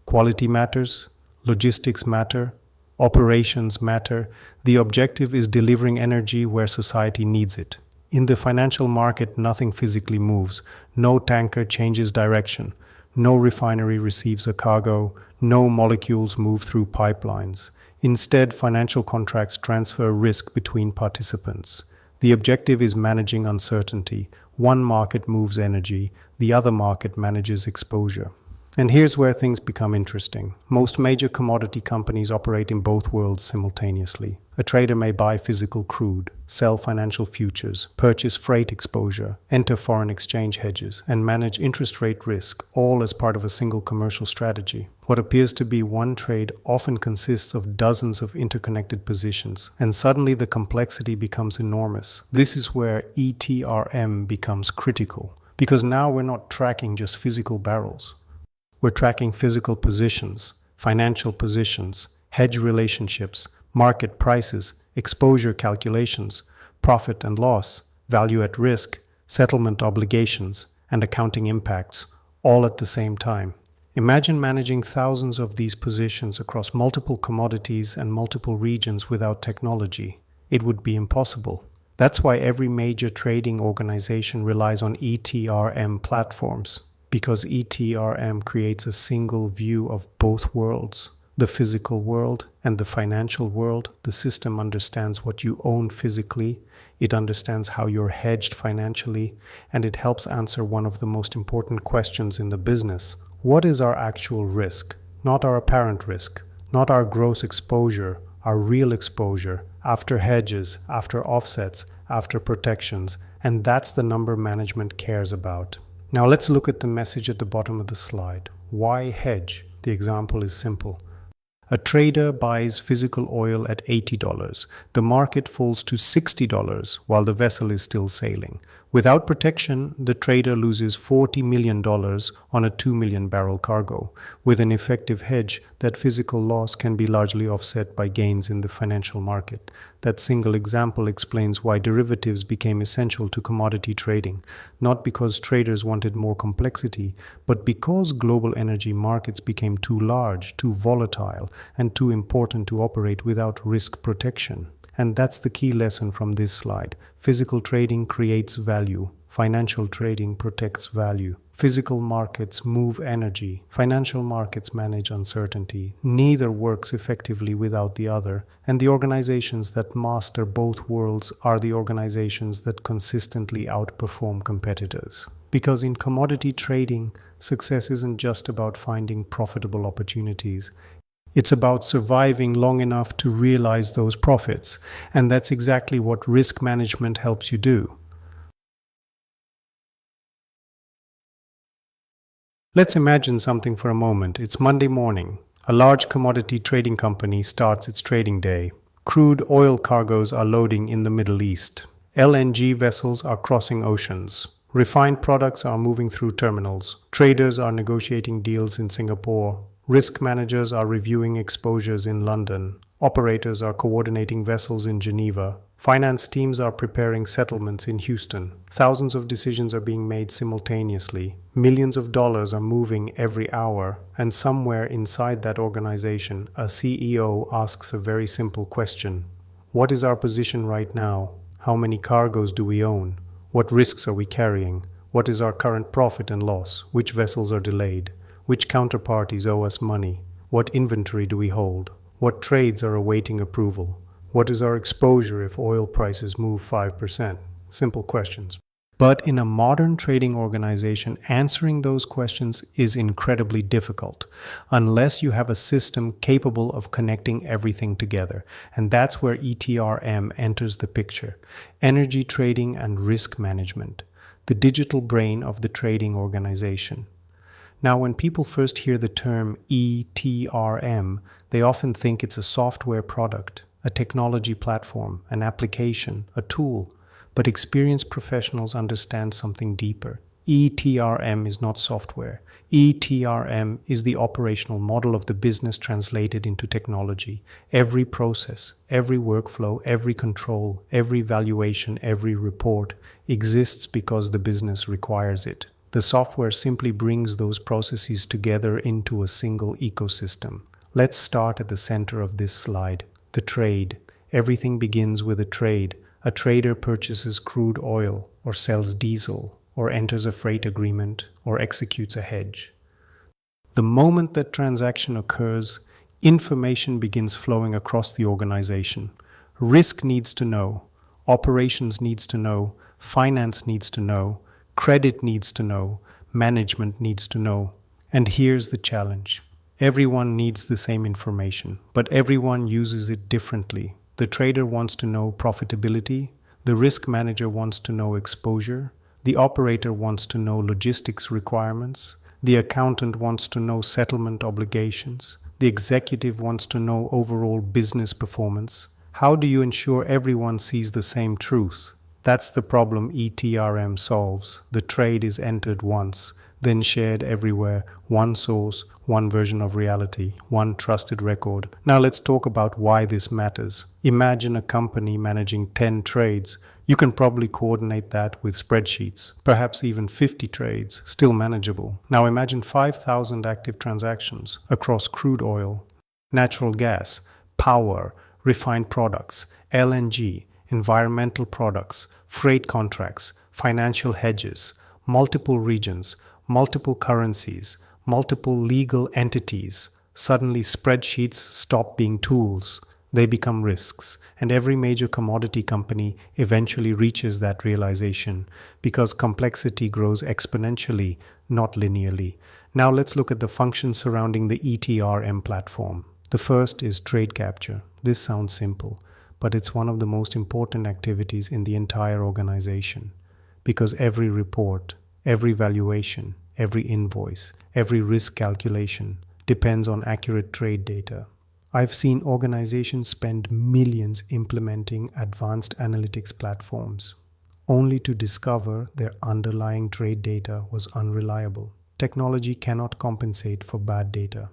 Quality matters, logistics matter, operations matter. The objective is delivering energy where society needs it. In the financial market, nothing physically moves. No tanker changes direction. No refinery receives a cargo. No molecules move through pipelines. Instead, financial contracts transfer risk between participants. The objective is managing uncertainty. One market moves energy, the other market manages exposure. And here's where things become interesting. Most major commodity companies operate in both worlds simultaneously. A trader may buy physical crude, sell financial futures, purchase freight exposure, enter foreign exchange hedges, and manage interest rate risk, all as part of a single commercial strategy. What appears to be one trade often consists of dozens of interconnected positions, and suddenly the complexity becomes enormous. This is where ETRM becomes critical, because now we're not tracking just physical barrels. We're tracking physical positions, financial positions, hedge relationships, market prices, exposure calculations, profit and loss, value at risk, settlement obligations, and accounting impacts, all at the same time. Imagine managing thousands of these positions across multiple commodities and multiple regions without technology. It would be impossible. That's why every major trading organization relies on ETRM platforms, because ETRM creates a single view of both worlds. The physical world and the financial world. The system understands what you own physically, it understands how you're hedged financially, and it helps answer one of the most important questions in the business. What is our actual risk? Not our apparent risk, not our gross exposure, our real exposure, after hedges, after offsets, after protections, and that's the number management cares about. Now let's look at the message at the bottom of the slide. Why hedge? The example is simple. A trader buys physical oil at $80. The market falls to $60 while the vessel is still sailing. Without protection, the trader loses $40 million on a 2 million barrel cargo. With an effective hedge, that physical loss can be largely offset by gains in the financial market. That single example explains why derivatives became essential to commodity trading, not because traders wanted more complexity, but because global energy markets became too large, too volatile, and too important to operate without risk protection. And that's the key lesson from this slide. Physical trading creates value. Financial trading protects value. Physical markets move energy. Financial markets manage uncertainty. Neither works effectively without the other. And the organizations that master both worlds are the organizations that consistently outperform competitors. Because in commodity trading, success isn't just about finding profitable opportunities. It's about surviving long enough to realize those profits, and that's exactly what risk management helps you do. Let's imagine something for a moment. It's Monday morning. A large commodity trading company starts its trading day. Crude oil cargoes are loading in the Middle East. LNG vessels are crossing oceans. Refined products are moving through terminals. Traders are negotiating deals in Singapore. Risk managers are reviewing exposures in London. Operators are coordinating vessels in Geneva. Finance teams are preparing settlements in Houston. Thousands of decisions are being made simultaneously. Millions of dollars are moving every hour. And somewhere inside that organization, a CEO asks a very simple question. What is our position right now? How many cargoes do we own? What risks are we carrying? What is our current profit and loss? Which vessels are delayed? Which counterparties owe us money? What inventory do we hold? What trades are awaiting approval? What is our exposure if oil prices move 5%? Simple questions. But in a modern trading organization, answering those questions is incredibly difficult unless you have a system capable of connecting everything together. And that's where ETRM enters the picture. Energy trading and risk management, the digital brain of the trading organization. Now, when people first hear the term ETRM, they often think it's a software product, a technology platform, an application, a tool. But experienced professionals understand something deeper. ETRM is not software. ETRM is the operational model of the business translated into technology. Every process, every workflow, every control, every valuation, every report exists because the business requires it. The software simply brings those processes together into a single ecosystem. Let's start at the center of this slide. The trade. Everything begins with a trade. A trader purchases crude oil, or sells diesel, or enters a freight agreement, or executes a hedge. The moment that transaction occurs, information begins flowing across the organization. Risk needs to know, operations needs to know, finance needs to know, credit needs to know, management needs to know. And here's the challenge. Everyone needs the same information, but everyone uses it differently. The trader wants to know profitability, the risk manager wants to know exposure, the operator wants to know logistics requirements, the accountant wants to know settlement obligations, the executive wants to know overall business performance. How do you ensure everyone sees the same truth? That's the problem ETRM solves. The trade is entered once, then shared everywhere, one source, one version of reality, one trusted record. Now let's talk about why this matters. Imagine a company managing 10 trades. You can probably coordinate that with spreadsheets, perhaps even 50 trades, still manageable. Now imagine 5,000 active transactions across crude oil, natural gas, power, refined products, LNG, environmental products, freight contracts, financial hedges, multiple regions, multiple currencies, multiple legal entities. Suddenly spreadsheets stop being tools. They become risks. And every major commodity company eventually reaches that realization because complexity grows exponentially, not linearly. Now let's look at the functions surrounding the ETRM platform. The first is trade capture. This sounds simple, but it's one of the most important activities in the entire organization because every report, every valuation, every invoice, every risk calculation depends on accurate trade data. I've seen organizations spend millions implementing advanced analytics platforms, only to discover their underlying trade data was unreliable. Technology cannot compensate for bad data.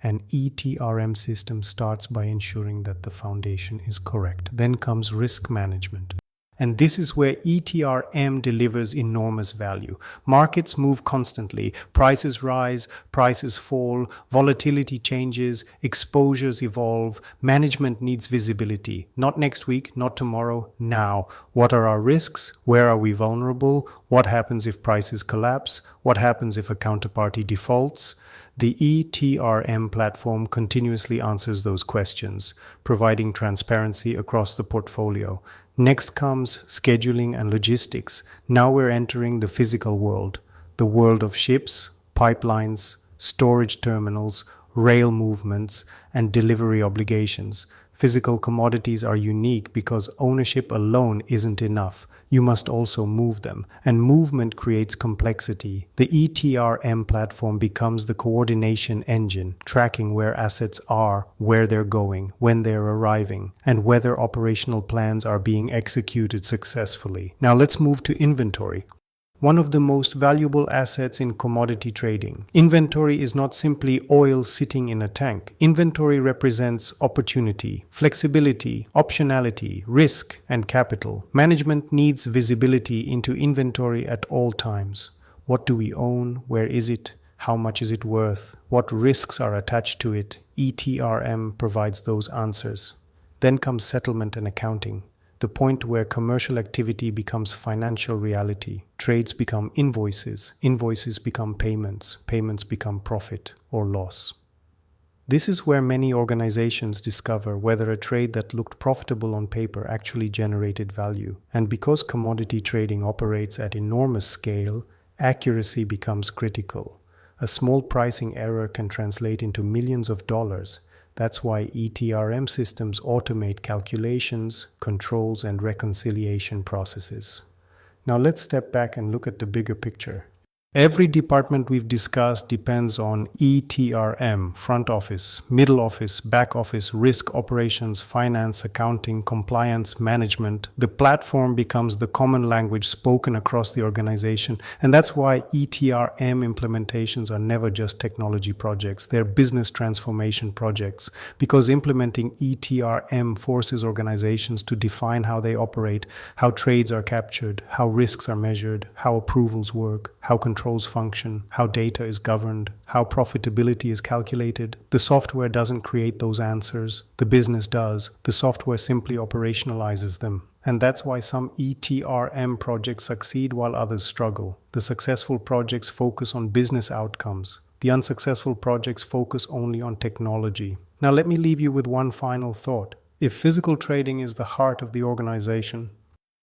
An ETRM system starts by ensuring that the foundation is correct. Then comes risk management. And this is where ETRM delivers enormous value. Markets move constantly. Prices rise, prices fall, volatility changes, exposures evolve. Management needs visibility. Not next week, not tomorrow, now. What are our risks? Where are we vulnerable? What happens if prices collapse? What happens if a counterparty defaults? The ETRM platform continuously answers those questions, providing transparency across the portfolio. Next comes scheduling and logistics. Now we're entering the physical world, the world of ships, pipelines, storage terminals, rail movements, and delivery obligations. Physical commodities are unique because ownership alone isn't enough. You must also move them, and movement creates complexity. The ETRM platform becomes the coordination engine, tracking where assets are, where they're going, when they're arriving, and whether operational plans are being executed successfully. Now let's move to inventory. One of the most valuable assets in commodity trading. Inventory is not simply oil sitting in a tank. Inventory represents opportunity, flexibility, optionality, risk, and capital. Management needs visibility into inventory at all times. What do we own? Where is it? How much is it worth? What risks are attached to it? ETRM provides those answers. Then comes settlement and accounting. The point where commercial activity becomes financial reality. Trades become invoices, invoices become payments, payments become profit or loss. This is where many organizations discover whether a trade that looked profitable on paper actually generated value. And because commodity trading operates at enormous scale, accuracy becomes critical. A small pricing error can translate into millions of dollars. That's why ETRM systems automate calculations, controls, and reconciliation processes. Now let's step back and look at the bigger picture. Every department we've discussed depends on ETRM: front office, middle office, back office, risk, operations, finance, accounting, compliance, management. The platform becomes the common language spoken across the organization, and that's why ETRM implementations are never just technology projects, they're business transformation projects, because implementing ETRM forces organizations to define how they operate, how trades are captured, how risks are measured, how approvals work, how controls function, how data is governed, how profitability is calculated. The software doesn't create those answers, the business does. The software simply operationalizes them. And that's why some ETRM projects succeed while others struggle. The successful projects focus on business outcomes. The unsuccessful projects focus only on technology. Now let me leave you with one final thought. If physical trading is the heart of the organization,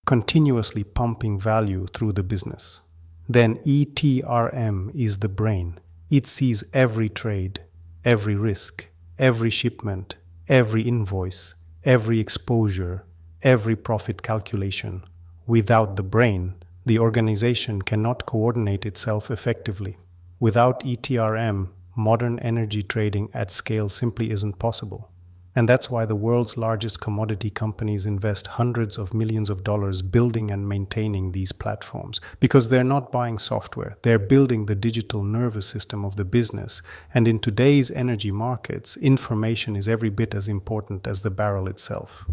continuously pumping value through the business, then ETRM is the brain. It sees every trade, every risk, every shipment, every invoice, every exposure, every profit calculation. Without the brain, the organization cannot coordinate itself effectively. Without ETRM, modern energy trading at scale simply isn't possible. And that's why the world's largest commodity companies invest hundreds of millions of dollars building and maintaining these platforms. Because they're not buying software, they're building the digital nervous system of the business. And in today's energy markets, information is every bit as important as the barrel itself.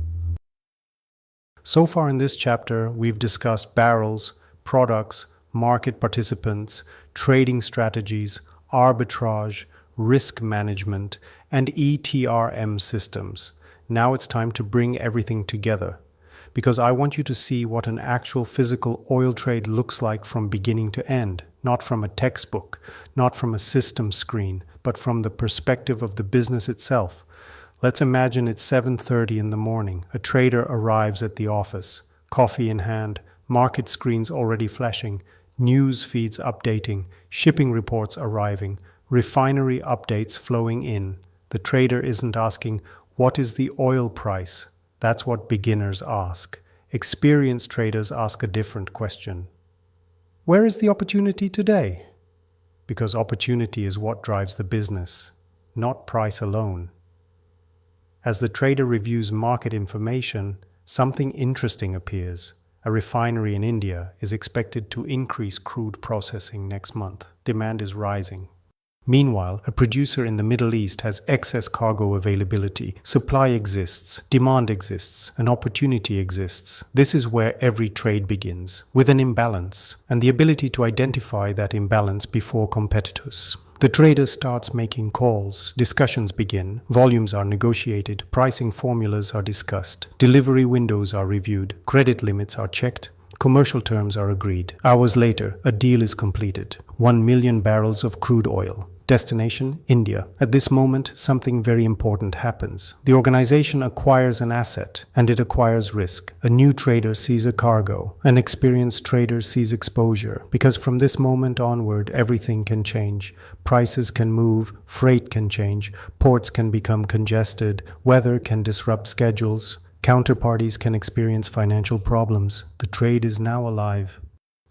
So far in this chapter, we've discussed barrels, products, market participants, trading strategies, arbitrage, risk management, and ETRM systems. Now it's time to bring everything together, because I want you to see what an actual physical oil trade looks like from beginning to end, not from a textbook, not from a system screen, but from the perspective of the business itself. Let's imagine it's 7:30 in the morning. A trader arrives at the office, coffee in hand, market screens already flashing, news feeds updating, shipping reports arriving, refinery updates flowing in. The trader isn't asking, what is the oil price? That's what beginners ask. Experienced traders ask a different question. Where is the opportunity today? Because opportunity is what drives the business, not price alone. As the trader reviews market information, something interesting appears. A refinery in India is expected to increase crude processing next month. Demand is rising. Meanwhile, a producer in the Middle East has excess cargo availability. Supply exists, demand exists, an opportunity exists. This is where every trade begins, with an imbalance, and the ability to identify that imbalance before competitors. The trader starts making calls, discussions begin, volumes are negotiated, pricing formulas are discussed, delivery windows are reviewed, credit limits are checked, commercial terms are agreed. Hours later, a deal is completed. 1 million barrels of crude oil. Destination, India. At this moment, something very important happens. The organization acquires an asset, and it acquires risk. A new trader sees a cargo. An experienced trader sees exposure. Because from this moment onward, everything can change. Prices can move, freight can change, ports can become congested, weather can disrupt schedules, counterparties can experience financial problems. The trade is now alive.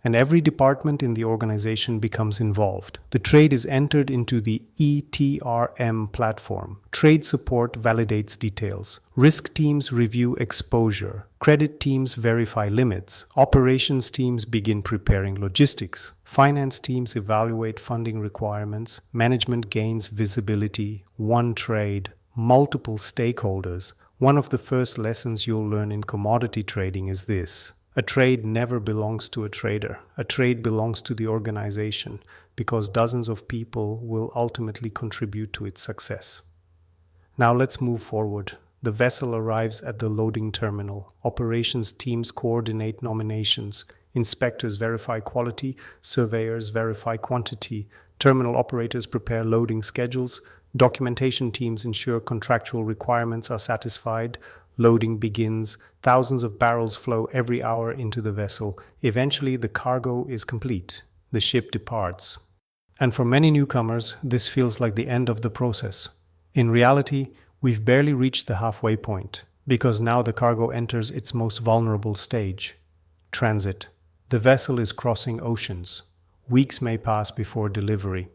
And every department in the organization becomes involved. The trade is entered into the ETRM platform. Trade support validates details. Risk teams review exposure. Credit teams verify limits. Operations teams begin preparing logistics. Finance teams evaluate funding requirements. Management gains visibility. One trade, multiple stakeholders. One of the first lessons you'll learn in commodity trading is this. A trade never belongs to a trader. A trade belongs to the organization because dozens of people will ultimately contribute to its success. Now let's move forward. The vessel arrives at the loading terminal. Operations teams coordinate nominations. Inspectors verify quality. Surveyors verify quantity. Terminal operators prepare loading schedules. Documentation teams ensure contractual requirements are satisfied. Loading begins. Thousands of barrels flow every hour into the vessel. Eventually, the cargo is complete. The ship departs. And for many newcomers, this feels like the end of the process. In reality, we've barely reached the halfway point, because now the cargo enters its most vulnerable stage, transit. The vessel is crossing oceans. Weeks may pass before delivery.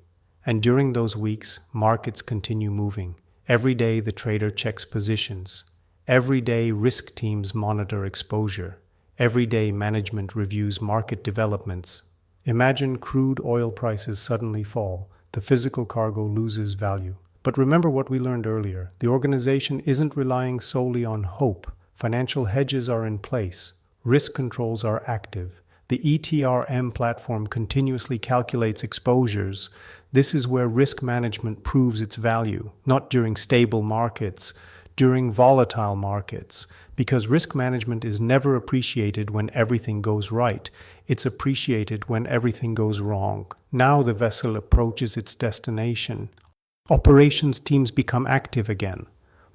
And during those weeks, markets continue moving. Every day, the trader checks positions. Every day, risk teams monitor exposure. Every day, management reviews market developments. Imagine crude oil prices suddenly fall. The physical cargo loses value. But remember what we learned earlier. The organization isn't relying solely on hope. Financial hedges are in place. Risk controls are active. The ETRM platform continuously calculates exposures. This is where risk management proves its value, not during stable markets, during volatile markets, because risk management is never appreciated when everything goes right. It's appreciated when everything goes wrong. Now the vessel approaches its destination. Operations teams become active again.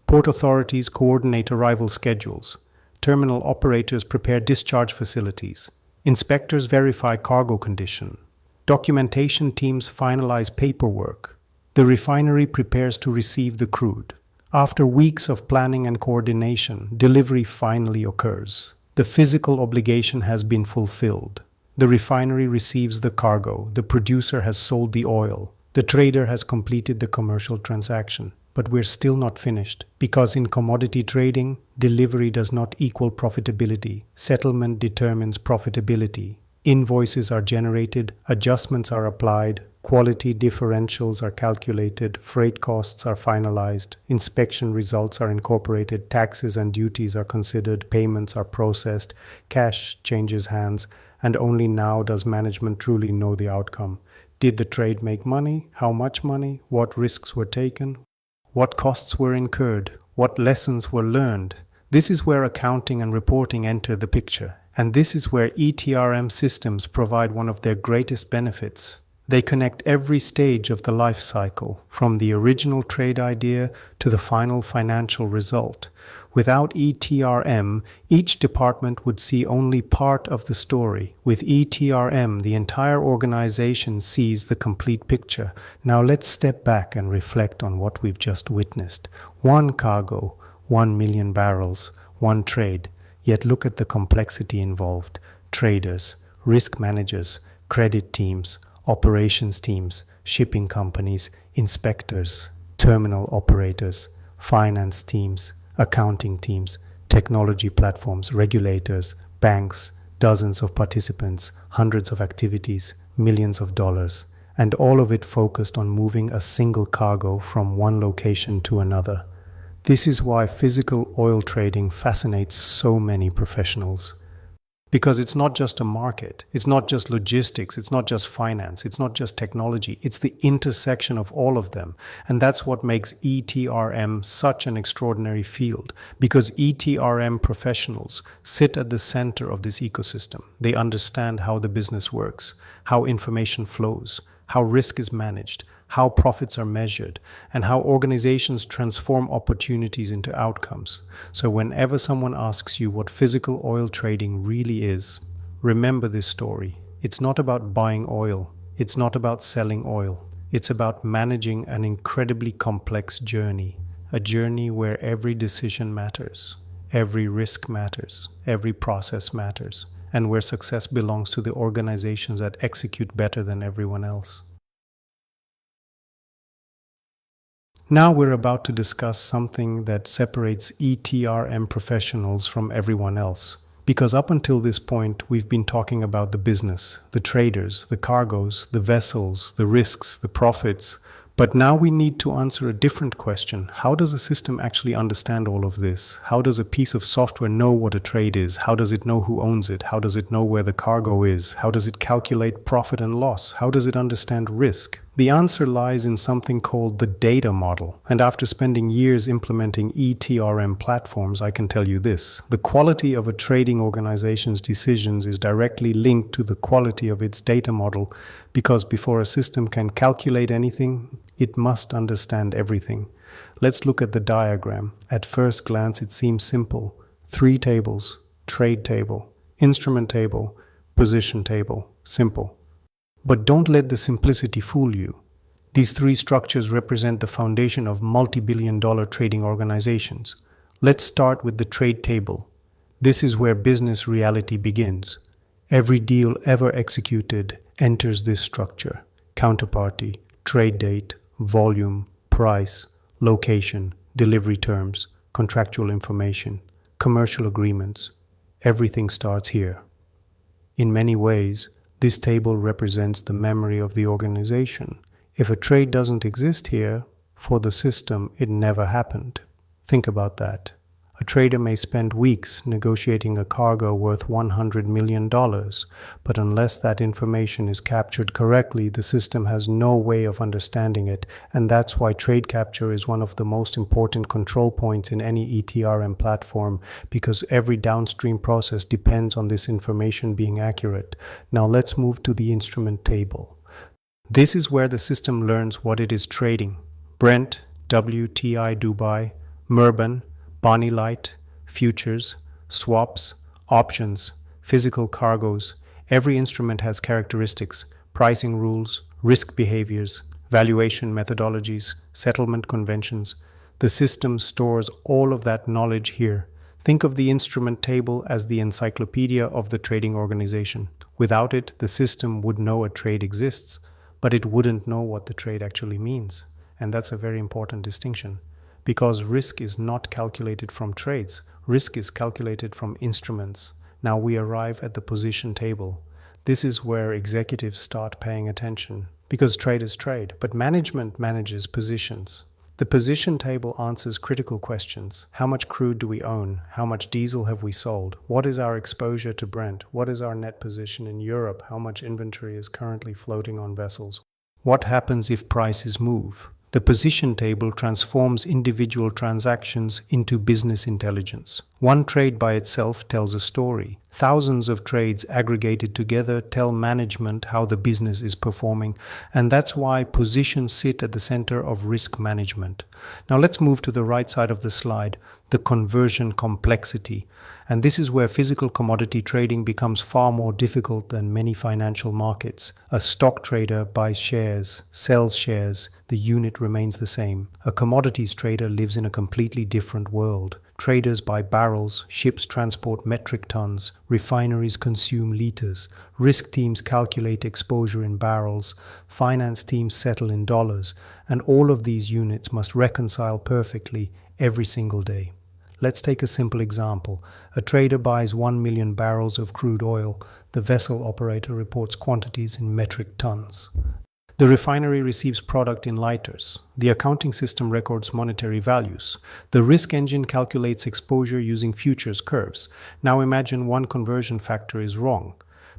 Port authorities coordinate arrival schedules. Terminal operators prepare discharge facilities. Inspectors verify cargo condition. Documentation teams finalize paperwork. The refinery prepares to receive the crude. After weeks of planning and coordination, delivery finally occurs. The physical obligation has been fulfilled. The refinery receives the cargo. The producer has sold the oil. The trader has completed the commercial transaction. But we're still not finished, because in commodity trading, delivery does not equal profitability. Settlement determines profitability. Invoices are generated, adjustments are applied, quality differentials are calculated, freight costs are finalized, inspection results are incorporated, taxes and duties are considered, payments are processed, cash changes hands, and only now does management truly know the outcome. Did the trade make money? How much money? What risks were taken? What costs were incurred? What lessons were learned? This is where accounting and reporting enter the picture. And this is where ETRM systems provide one of their greatest benefits. They connect every stage of the life cycle, from the original trade idea to the final financial result. Without ETRM, each department would see only part of the story. With ETRM, the entire organization sees the complete picture. Now let's step back and reflect on what we've just witnessed. One cargo, 1 million barrels, one trade. Yet look at the complexity involved. Traders, risk managers, credit teams, operations teams, shipping companies, inspectors, terminal operators, finance teams, accounting teams, technology platforms, regulators, banks, dozens of participants, hundreds of activities, millions of dollars, and all of it focused on moving a single cargo from one location to another. This is why physical oil trading fascinates so many professionals. Because it's not just a market, it's not just logistics, it's not just finance, it's not just technology, it's the intersection of all of them. And that's what makes ETRM such an extraordinary field, because ETRM professionals sit at the center of this ecosystem. They understand how the business works, how information flows, how risk is managed, how profits are measured, and how organizations transform opportunities into outcomes. So whenever someone asks you what physical oil trading really is, remember this story. It's not about buying oil. It's not about selling oil. It's about managing an incredibly complex journey, a journey where every decision matters, every risk matters, every process matters, and where success belongs to the organizations that execute better than everyone else. Now we're about to discuss something that separates ETRM professionals from everyone else. Because up until this point, we've been talking about the business, the traders, the cargoes, the vessels, the risks, the profits. But now we need to answer a different question. How does a system actually understand all of this? How does a piece of software know what a trade is? How does it know who owns it? How does it know where the cargo is? How does it calculate profit and loss? How does it understand risk? The answer lies in something called the data model. And after spending years implementing ETRM platforms, I can tell you this. The quality of a trading organization's decisions is directly linked to the quality of its data model, because before a system can calculate anything, it must understand everything. Let's look at the diagram. At first glance, it seems simple. 3 tables: trade table, instrument table, position table. Simple. But don't let the simplicity fool you. These 3 structures represent the foundation of multi-billion-dollar trading organizations. Let's start with the trade table. This is where business reality begins. Every deal ever executed enters this structure: counterparty, trade date, volume, price, location, delivery terms, contractual information, commercial agreements. Everything starts here. In many ways, this table represents the memory of the organization. If a trade doesn't exist here, for the system, it never happened. Think about that. A trader may spend weeks negotiating a cargo worth $100 million, but unless that information is captured correctly, the system has no way of understanding it, and that's why trade capture is one of the most important control points in any ETRM platform, because every downstream process depends on this information being accurate. Now let's move to the instrument table. This is where the system learns what it is trading: Brent, WTI Dubai, Murban, Bonnie Light, futures, swaps, options, physical cargoes. Every instrument has characteristics, pricing rules, risk behaviors, valuation methodologies, settlement conventions. The system stores all of that knowledge here. Think of the instrument table as the encyclopedia of the trading organization. Without it, the system would know a trade exists, but it wouldn't know what the trade actually means. And that's a very important distinction. Because risk is not calculated from trades. Risk is calculated from instruments. Now we arrive at the position table. This is where executives start paying attention. Because trade is trade, but management manages positions. The position table answers critical questions. How much crude do we own? How much diesel have we sold? What is our exposure to Brent? What is our net position in Europe? How much inventory is currently floating on vessels? What happens if prices move? The position table transforms individual transactions into business intelligence. One trade by itself tells a story. Thousands of trades aggregated together tell management how the business is performing, and that's why positions sit at the center of risk management. Now let's move to the right side of the slide, the conversion complexity. And this is where physical commodity trading becomes far more difficult than many financial markets. A stock trader buys shares, sells shares, the unit remains the same. A commodities trader lives in a completely different world. Traders buy barrels, ships transport metric tons, refineries consume liters, risk teams calculate exposure in barrels, finance teams settle in dollars, and all of these units must reconcile perfectly every single day. Let's take a simple example. A trader buys 1 million barrels of crude oil. The vessel operator reports quantities in metric tons. The refinery receives product in liters. The accounting system records monetary values. The risk engine calculates exposure using futures curves. Now imagine one conversion factor is wrong.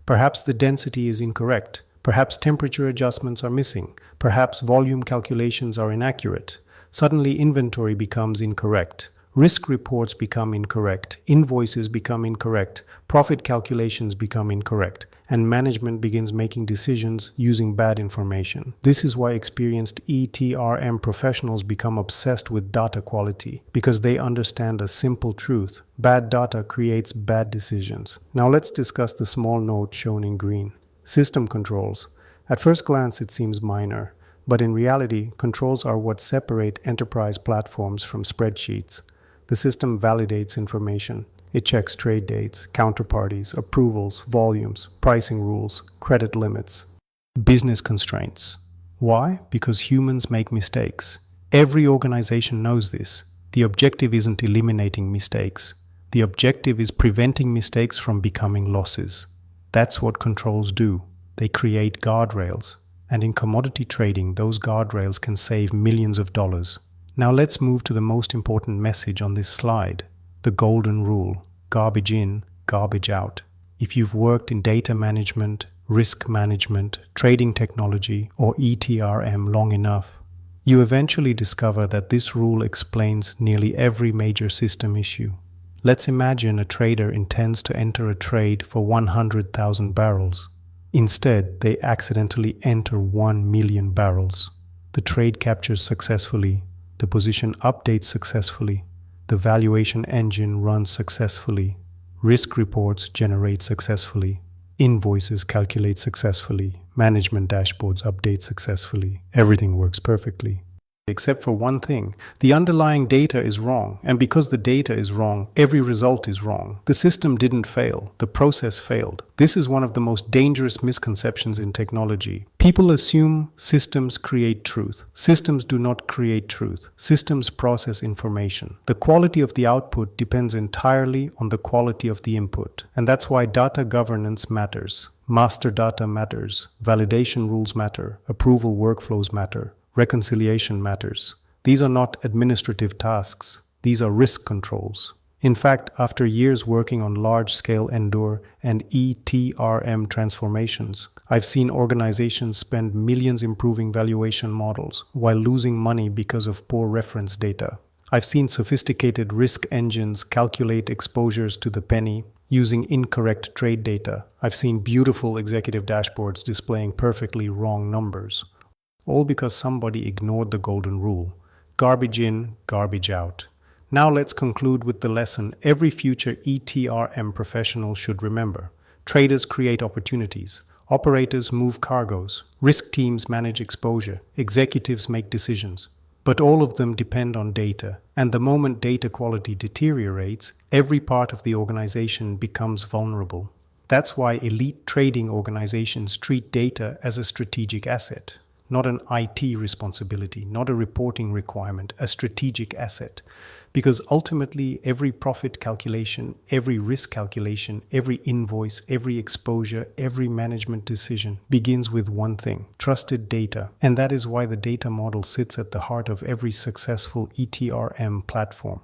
Perhaps the density is incorrect. Perhaps temperature adjustments are missing. Perhaps volume calculations are inaccurate. Suddenly inventory becomes incorrect. Risk reports become incorrect, invoices become incorrect, profit calculations become incorrect, and management begins making decisions using bad information. This is why experienced ETRM professionals become obsessed with data quality, because they understand a simple truth: bad data creates bad decisions. Now let's discuss the small note shown in green. System controls. At first glance it seems minor, but in reality, controls are what separate enterprise platforms from spreadsheets. The system validates information. It checks trade dates, counterparties, approvals, volumes, pricing rules, credit limits. Business constraints. Why? Because humans make mistakes. Every organization knows this. The objective isn't eliminating mistakes. The objective is preventing mistakes from becoming losses. That's what controls do. They create guardrails. And in commodity trading, those guardrails can save millions of dollars. Now let's move to the most important message on this slide, the golden rule: garbage in, garbage out. If you've worked in data management, risk management, trading technology, or ETRM long enough, you eventually discover that this rule explains nearly every major system issue. Let's imagine a trader intends to enter a trade for 100,000 barrels. Instead, they accidentally enter 1 million barrels. The trade captures successfully. The position updates successfully. The valuation engine runs successfully. Risk reports generate successfully. Invoices calculate successfully. Management dashboards update successfully. Everything works perfectly. Except for one thing: the underlying data is wrong, and because the data is wrong, every result is wrong. The system didn't fail, the process failed. This is one of the most dangerous misconceptions in technology. People assume systems create truth. Systems do not create truth. Systems process information. The quality of the output depends entirely on the quality of the input, and that's why data governance matters. Master data matters. Validation rules matter. Approval workflows matter. Reconciliation matters. These are not administrative tasks. These are risk controls. In fact, after years working on large-scale Endur and ETRM transformations, I've seen organizations spend millions improving valuation models while losing money because of poor reference data. I've seen sophisticated risk engines calculate exposures to the penny using incorrect trade data. I've seen beautiful executive dashboards displaying perfectly wrong numbers. All because somebody ignored the golden rule: garbage in, garbage out. Now let's conclude with the lesson every future ETRM professional should remember. Traders create opportunities. Operators move cargoes. Risk teams manage exposure. Executives make decisions. But all of them depend on data. And the moment data quality deteriorates, every part of the organization becomes vulnerable. That's why elite trading organizations treat data as a strategic asset. Not an IT responsibility, not a reporting requirement, a strategic asset. Because ultimately, every profit calculation, every risk calculation, every invoice, every exposure, every management decision begins with one thing: trusted data. And that is why the data model sits at the heart of every successful ETRM platform.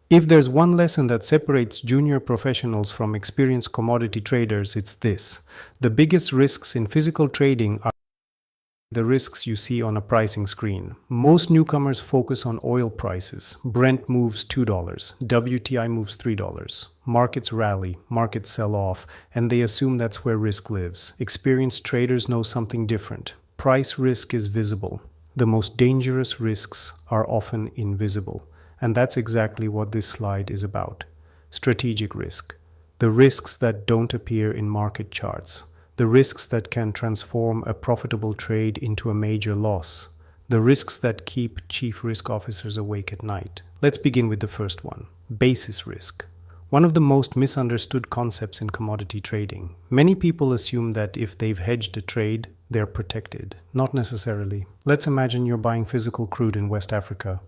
If there's one lesson that separates junior professionals from experienced commodity traders, it's this: the biggest risks in physical trading are the risks you see on a pricing screen. Most newcomers focus on oil prices. Brent moves $2, WTI moves $3. Markets rally, markets sell off, and they assume that's where risk lives. Experienced traders know something different. Price risk is visible. The most dangerous risks are often invisible. And that's exactly what this slide is about. Strategic risk. The risks that don't appear in market charts. The risks that can transform a profitable trade into a major loss. The risks that keep chief risk officers awake at night. Let's begin with the first one: basis risk. One of the most misunderstood concepts in commodity trading. Many people assume that if they've hedged a trade, they're protected. Not necessarily. Let's imagine you're buying physical crude in West Africa.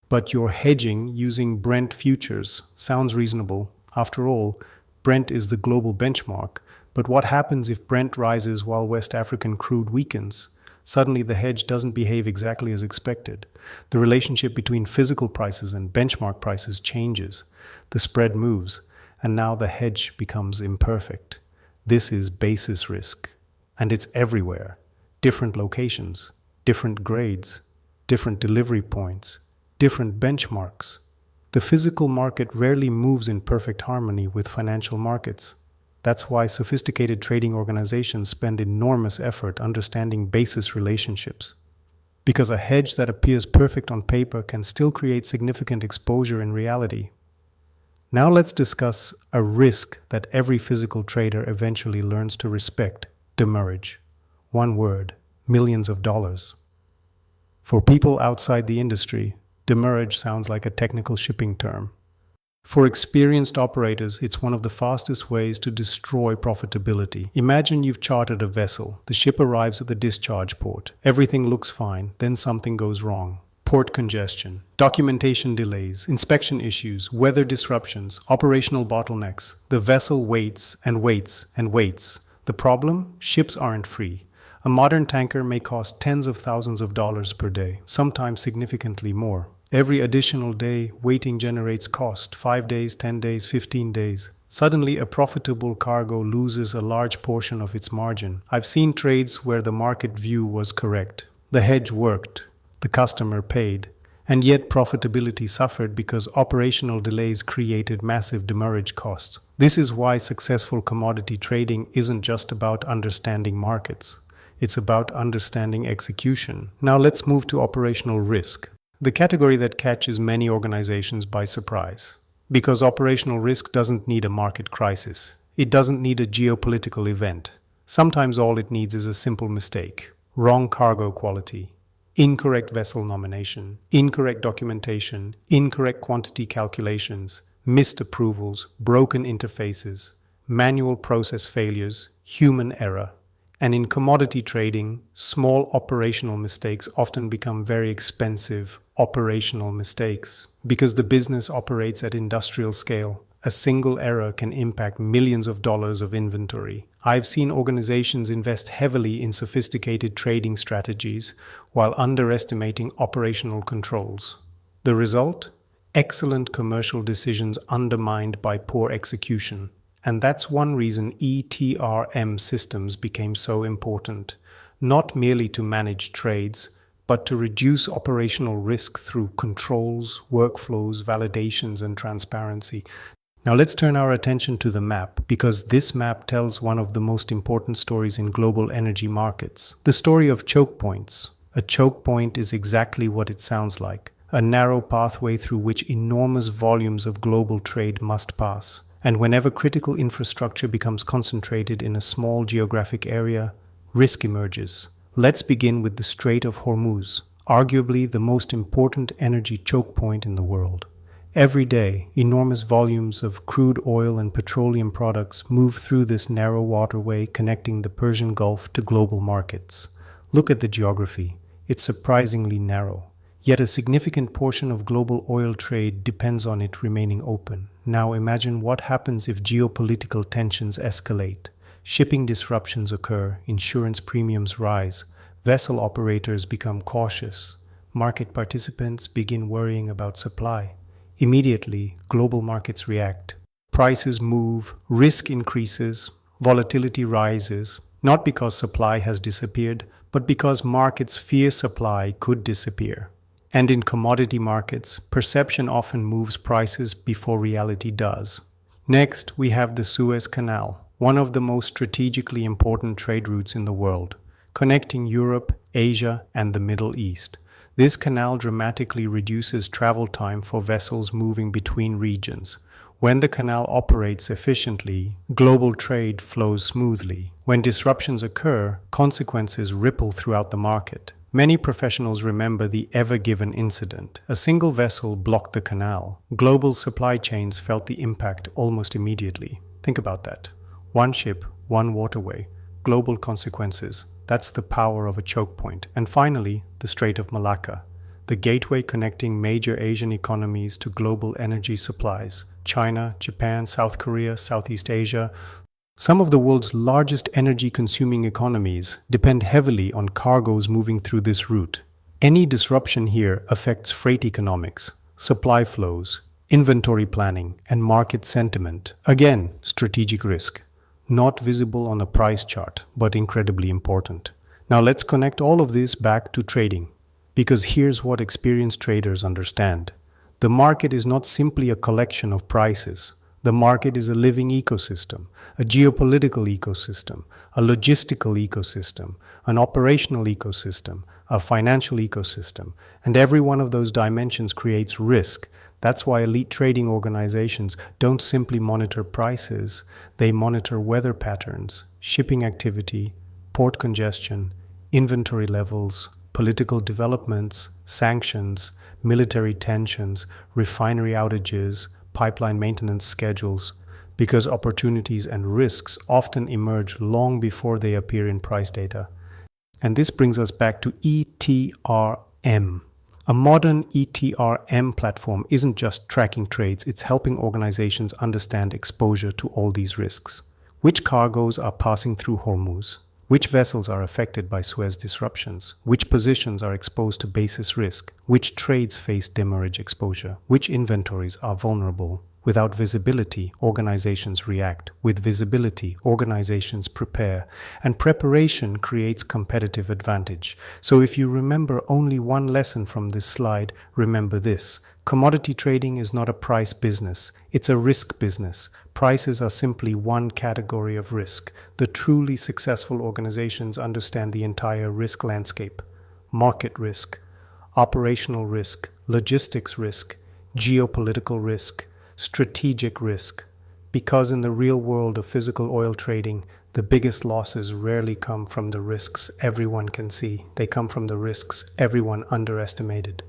But you're hedging using Brent futures. Sounds reasonable. After all, Brent is the global benchmark. But what happens if Brent rises while West African crude weakens? Suddenly the hedge doesn't behave exactly as expected. The relationship between physical prices and benchmark prices changes. The spread moves, and now the hedge becomes imperfect. This is basis risk. And it's everywhere. Different locations, different grades, different delivery points. different benchmarks. The physical market rarely moves in perfect harmony with financial markets. That's why sophisticated trading organizations spend enormous effort understanding basis relationships. Because a hedge that appears perfect on paper can still create significant exposure in reality. Now let's discuss a risk that every physical trader eventually learns to respect: demurrage. One word: millions of dollars. For people outside the industry, demurrage sounds like a technical shipping term. For experienced operators, it's one of the fastest ways to destroy profitability. Imagine you've chartered a vessel. The ship arrives at the discharge port. Everything looks fine, then something goes wrong. Port congestion, documentation delays, inspection issues, weather disruptions, operational bottlenecks. The vessel waits and waits and waits. The problem? Ships aren't free. A modern tanker may cost tens of thousands of dollars per day, sometimes significantly more. Every additional day, waiting generates cost: 5 days, 10 days, 15 days. Suddenly, a profitable cargo loses a large portion of its margin. I've seen trades where the market view was correct. The hedge worked. The customer paid. And yet profitability suffered because operational delays created massive demurrage costs. This is why successful commodity trading isn't just about understanding markets. It's about understanding execution. Now let's move to operational risk, the category that catches many organizations by surprise. Because operational risk doesn't need a market crisis. It doesn't need a geopolitical event. Sometimes all it needs is a simple mistake: wrong cargo quality, incorrect vessel nomination, incorrect documentation, incorrect quantity calculations, missed approvals, broken interfaces, manual process failures, human error. And in commodity trading, small operational mistakes often become very expensive operational mistakes. Because the business operates at industrial scale, a single error can impact millions of dollars of inventory. I've seen organizations invest heavily in sophisticated trading strategies while underestimating operational controls. The result? Excellent commercial decisions undermined by poor execution. And that's one reason ETRM systems became so important, not merely to manage trades, but to reduce operational risk through controls, workflows, validations, and transparency. Now let's turn our attention to the map, because this map tells one of the most important stories in global energy markets. The story of choke points. A choke point is exactly what it sounds like: a narrow pathway through which enormous volumes of global trade must pass. And whenever critical infrastructure becomes concentrated in a small geographic area, risk emerges. Let's begin with the Strait of Hormuz, arguably the most important energy choke point in the world. Every day, enormous volumes of crude oil and petroleum products move through this narrow waterway connecting the Persian Gulf to global markets. Look at the geography. It's surprisingly narrow. Yet a significant portion of global oil trade depends on it remaining open. Now imagine what happens if geopolitical tensions escalate. Shipping disruptions occur, insurance premiums rise, vessel operators become cautious, market participants begin worrying about supply. Immediately, global markets react. Prices move, risk increases, volatility rises, not because supply has disappeared, but because markets fear supply could disappear. And in commodity markets, perception often moves prices before reality does. Next, we have the Suez Canal, one of the most strategically important trade routes in the world, connecting Europe, Asia, and the Middle East. This canal dramatically reduces travel time for vessels moving between regions. When the canal operates efficiently, global trade flows smoothly. When disruptions occur, consequences ripple throughout the market. Many professionals remember the Ever Given incident. A single vessel blocked the canal. Global supply chains felt the impact almost immediately. Think about that. One ship, one waterway, global consequences. That's the power of a choke point. And finally, the Strait of Malacca, the gateway connecting major Asian economies to global energy supplies. China, Japan, South Korea, Southeast Asia. Some of the world's largest energy-consuming economies depend heavily on cargoes moving through this route. Any disruption here affects freight economics, supply flows, inventory planning, and market sentiment. Again, strategic risk. Not visible on a price chart, but incredibly important. Now let's connect all of this back to trading. Because here's what experienced traders understand. The market is not simply a collection of prices. The market is a living ecosystem, a geopolitical ecosystem, a logistical ecosystem, an operational ecosystem, a financial ecosystem, and every one of those dimensions creates risk. That's why elite trading organizations don't simply monitor prices, they monitor weather patterns, shipping activity, port congestion, inventory levels, political developments, sanctions, military tensions, refinery outages, pipeline maintenance schedules, because opportunities and risks often emerge long before they appear in price data. And this brings us back to ETRM. A modern ETRM platform isn't just tracking trades, it's helping organizations understand exposure to all these risks. Which cargoes are passing through Hormuz? Which vessels are affected by Suez disruptions? Which positions are exposed to basis risk? Which trades face demurrage exposure? Which inventories are vulnerable? Without visibility, organizations react. With visibility, organizations prepare. And preparation creates competitive advantage. So if you remember only one lesson from this slide, remember this. Commodity trading is not a price business. It's a risk business. Prices are simply one category of risk. The truly successful organizations understand the entire risk landscape. Market risk, operational risk, logistics risk, geopolitical risk, strategic risk. Because in the real world of physical oil trading, the biggest losses rarely come from the risks everyone can see. They come from the risks everyone underestimated.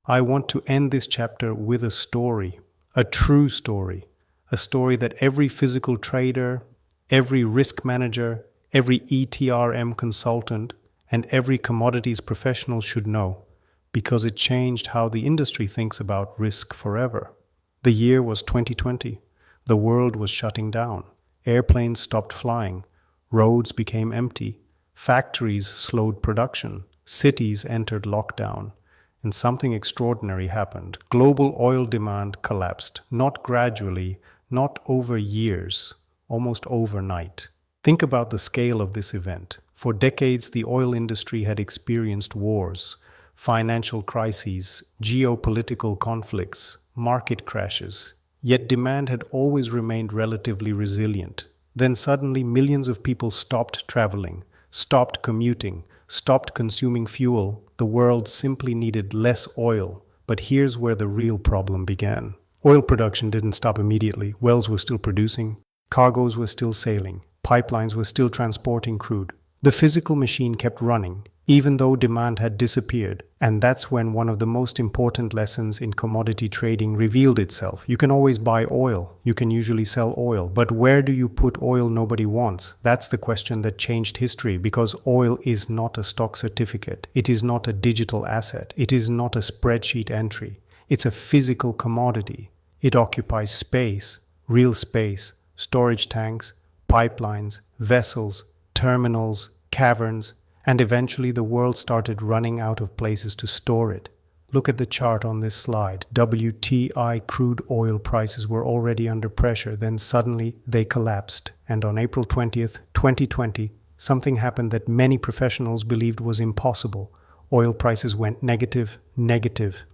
I want to end this chapter with a story, a true story, a story that every physical trader, every risk manager, every ETRM consultant, and every commodities professional should know, because it changed how the industry thinks about risk forever. The year was 2020. The world was shutting down. Airplanes stopped flying. Roads became empty. Factories slowed production. Cities entered lockdown. And something extraordinary happened. Global oil demand collapsed, not gradually, not over years, almost overnight. Think about the scale of this event. For decades, the oil industry had experienced wars, financial crises, geopolitical conflicts, market crashes. Yet demand had always remained relatively resilient. Then suddenly millions of people stopped traveling, stopped commuting, stopped consuming fuel. The world simply needed less oil. But here's where the real problem began. Oil production didn't stop immediately. Wells were still producing. Cargoes were still sailing. Pipelines were still transporting crude. The physical machine kept running, even though demand had disappeared. And that's when one of the most important lessons in commodity trading revealed itself. You can always buy oil. You can usually sell oil. But where do you put oil nobody wants? That's the question that changed history, because oil is not a stock certificate. It is not a digital asset. It is not a spreadsheet entry. It's a physical commodity. It occupies space, real space, storage tanks, pipelines, vessels, terminals, caverns, and eventually the world started running out of places to store it. Look at the chart on this slide. WTI crude oil prices were already under pressure, then suddenly they collapsed. And on April 20th, 2020, something happened that many professionals believed was impossible. Oil prices went negative.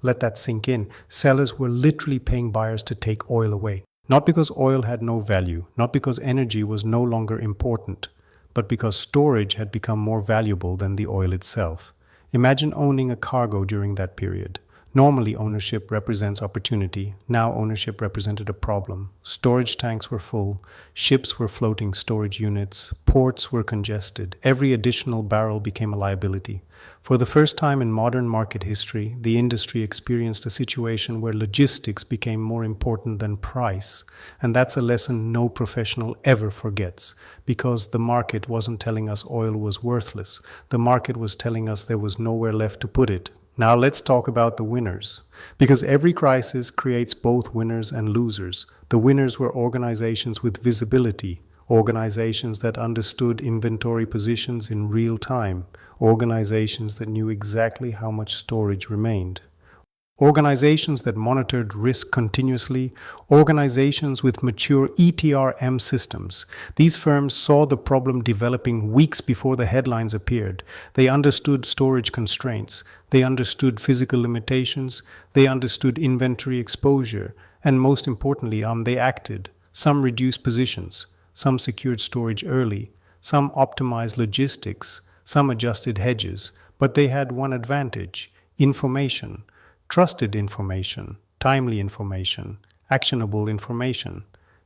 Let that sink in. Sellers were literally paying buyers to take oil away. Not because oil had no value, not because energy was no longer important, but because storage had become more valuable than the oil itself. Imagine owning a cargo during that period. Normally, ownership represents opportunity. Now, ownership represented a problem. Storage tanks were full. Ships were floating storage units. Ports were congested. Every additional barrel became a liability. For the first time in modern market history, the industry experienced a situation where logistics became more important than price. And that's a lesson no professional ever forgets, because the market wasn't telling us oil was worthless. The market was telling us there was nowhere left to put it. Now let's talk about the winners, because every crisis creates both winners and losers. The winners were organizations with visibility, organizations that understood inventory positions in real time, organizations that knew exactly how much storage remained. organizations that monitored risk continuously, organizations with mature ETRM systems. These firms saw the problem developing weeks before the headlines appeared. They understood storage constraints, they understood physical limitations, they understood inventory exposure, and most importantly, they acted. Some reduced positions, some secured storage early, some optimized logistics, some adjusted hedges, but they had one advantage: information. Trusted information, timely information, actionable information.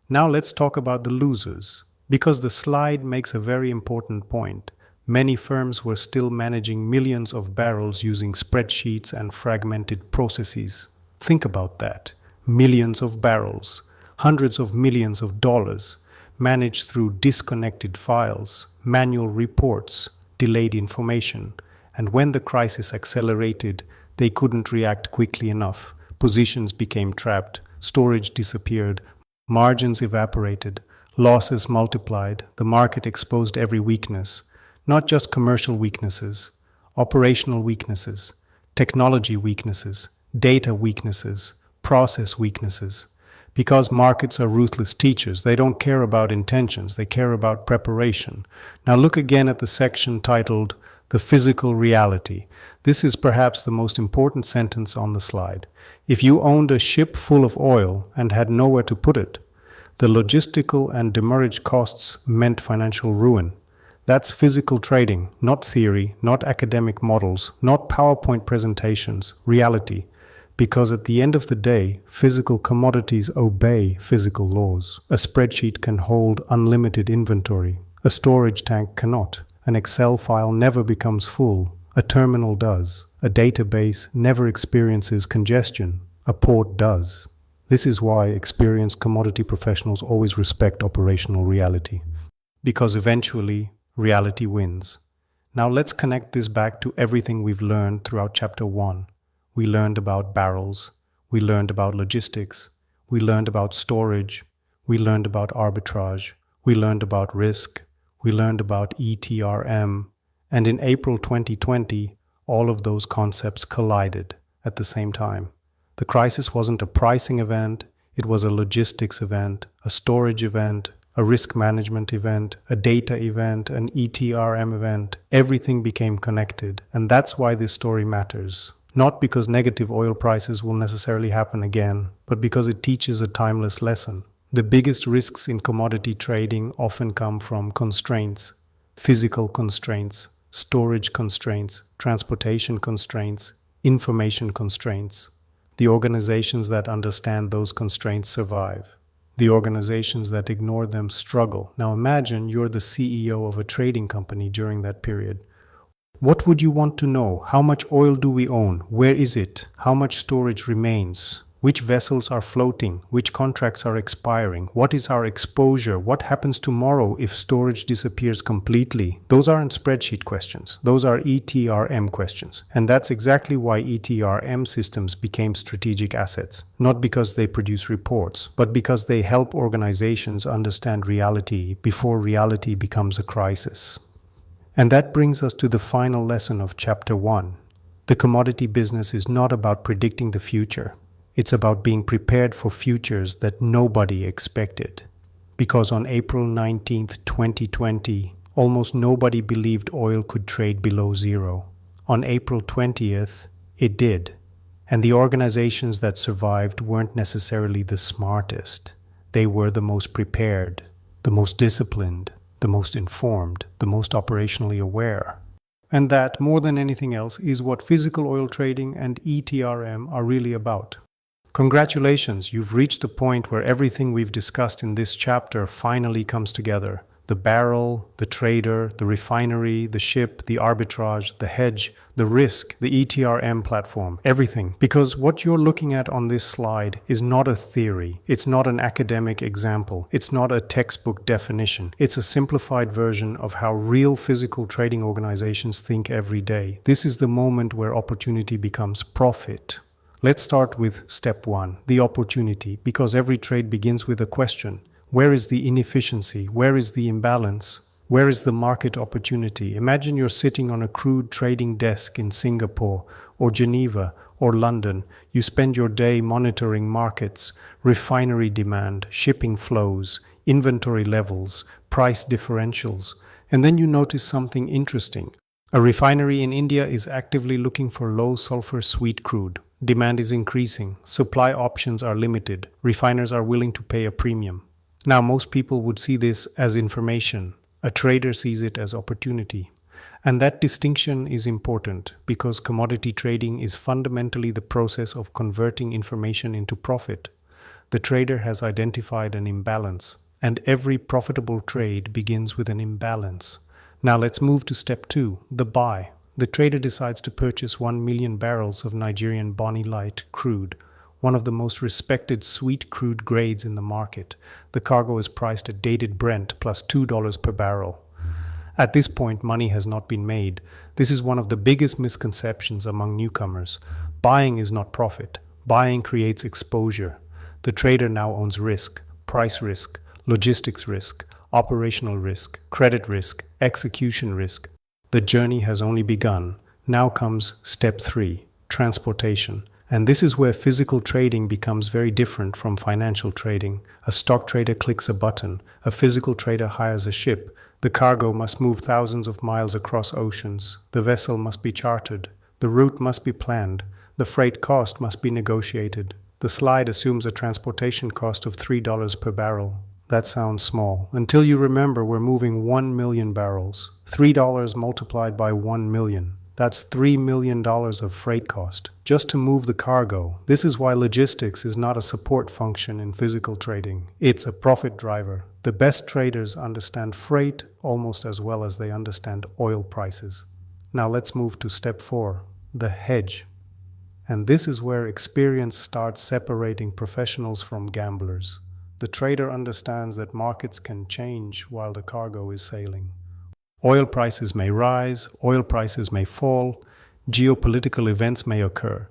Now let's talk about the losers, because the slide makes a very important point. Many firms were still managing millions of barrels using spreadsheets and fragmented processes. Think about that. Millions of barrels, hundreds of millions of dollars, managed through disconnected files, manual reports, delayed information. And when the crisis accelerated, they couldn't react quickly enough. Positions became trapped, storage disappeared, margins evaporated, losses multiplied, the market exposed every weakness, not just commercial weaknesses, operational weaknesses, technology weaknesses, data weaknesses, process weaknesses. Because markets are ruthless teachers, they don't care about intentions, they care about preparation. Now look again at the section titled The Physical Reality. This is perhaps the most important sentence on the slide. If you owned a ship full of oil and had nowhere to put it, the logistical and demurrage costs meant financial ruin. That's physical trading, not theory, not academic models, not PowerPoint presentations, reality. Because at the end of the day, physical commodities obey physical laws. A spreadsheet can hold unlimited inventory. A storage tank cannot. An Excel file never becomes full. A terminal does. A database never experiences congestion. A port does. This is why experienced commodity professionals always respect operational reality. Because eventually, reality wins. Now let's connect this back to everything we've learned throughout Chapter 1. We learned about barrels. We learned about logistics. We learned about storage. We learned about arbitrage. We learned about risk. We learned about ETRM. And in April 2020, all of those concepts collided at the same time. The crisis wasn't a pricing event, it was a logistics event, a storage event, a risk management event, a data event, an ETRM event. Everything became connected, and that's why this story matters. Not because negative oil prices will necessarily happen again, but because it teaches a timeless lesson. The biggest risks in commodity trading often come from constraints, physical constraints, storage constraints, transportation constraints, information constraints. The organizations that understand those constraints survive. The organizations that ignore them struggle. Now imagine you're the CEO of a trading company during that period. What would you want to know? How much oil do we own? Where is it? How much storage remains? Which vessels are floating? Which contracts are expiring? What is our exposure? What happens tomorrow if storage disappears completely? Those aren't spreadsheet questions. Those are ETRM questions. And that's exactly why ETRM systems became strategic assets. Not because they produce reports, but because they help organizations understand reality before reality becomes a crisis. And that brings us to the final lesson of Chapter 1. The commodity business is not about predicting the future. It's about being prepared for futures that nobody expected. Because on April 19th, 2020, almost nobody believed oil could trade below zero. On April 20th, it did. And the organizations that survived weren't necessarily the smartest. They were the most prepared, the most disciplined, the most informed, the most operationally aware. And that, more than anything else, is what physical oil trading and ETRM are really about. Congratulations, you've reached the point where everything we've discussed in this chapter finally comes together. The barrel, the trader, the refinery, the ship, the arbitrage, the hedge, the risk, the ETRM platform, everything. Because what you're looking at on this slide is not a theory. It's not an academic example. It's not a textbook definition. It's a simplified version of how real physical trading organizations think every day. This is the moment where opportunity becomes profit. Let's start with step 1, the opportunity, because every trade begins with a question. Where is the inefficiency? Where is the imbalance? Where is the market opportunity? Imagine you're sitting on a crude trading desk in Singapore or Geneva or London, you spend your day monitoring markets, refinery demand, shipping flows, inventory levels, price differentials, and then you notice something interesting. A refinery in India is actively looking for low-sulfur sweet crude. Demand is increasing, supply options are limited, refiners are willing to pay a premium. Now, most people would see this as information. A trader sees it as opportunity. And that distinction is important because commodity trading is fundamentally the process of converting information into profit. The trader has identified an imbalance, and every profitable trade begins with an imbalance. Now let's move to step 2, the buy. The trader decides to purchase 1 million barrels of Nigerian Bonny Light crude, one of the most respected sweet crude grades in the market. The cargo is priced at dated Brent plus $2 per barrel. At this point, money has not been made. This is one of the biggest misconceptions among newcomers. Buying is not profit. Buying creates exposure. The trader now owns risk, price risk, logistics risk, operational risk, credit risk, execution risk. The journey has only begun. Now comes step 3, transportation. And this is where physical trading becomes very different from financial trading. A stock trader clicks a button. A physical trader hires a ship. The cargo must move thousands of miles across oceans. The vessel must be chartered. The route must be planned. The freight cost must be negotiated. The slide assumes a transportation cost of $3 per barrel. That sounds small, until you remember we're moving 1 million barrels. $3 multiplied by 1 million. That's $3 million of freight cost, just to move the cargo. This is why logistics is not a support function in physical trading. It's a profit driver. The best traders understand freight almost as well as they understand oil prices. Now let's move to step 4, the hedge. And this is where experience starts separating professionals from gamblers. The trader understands that markets can change while the cargo is sailing. Oil prices may rise, oil prices may fall, geopolitical events may occur.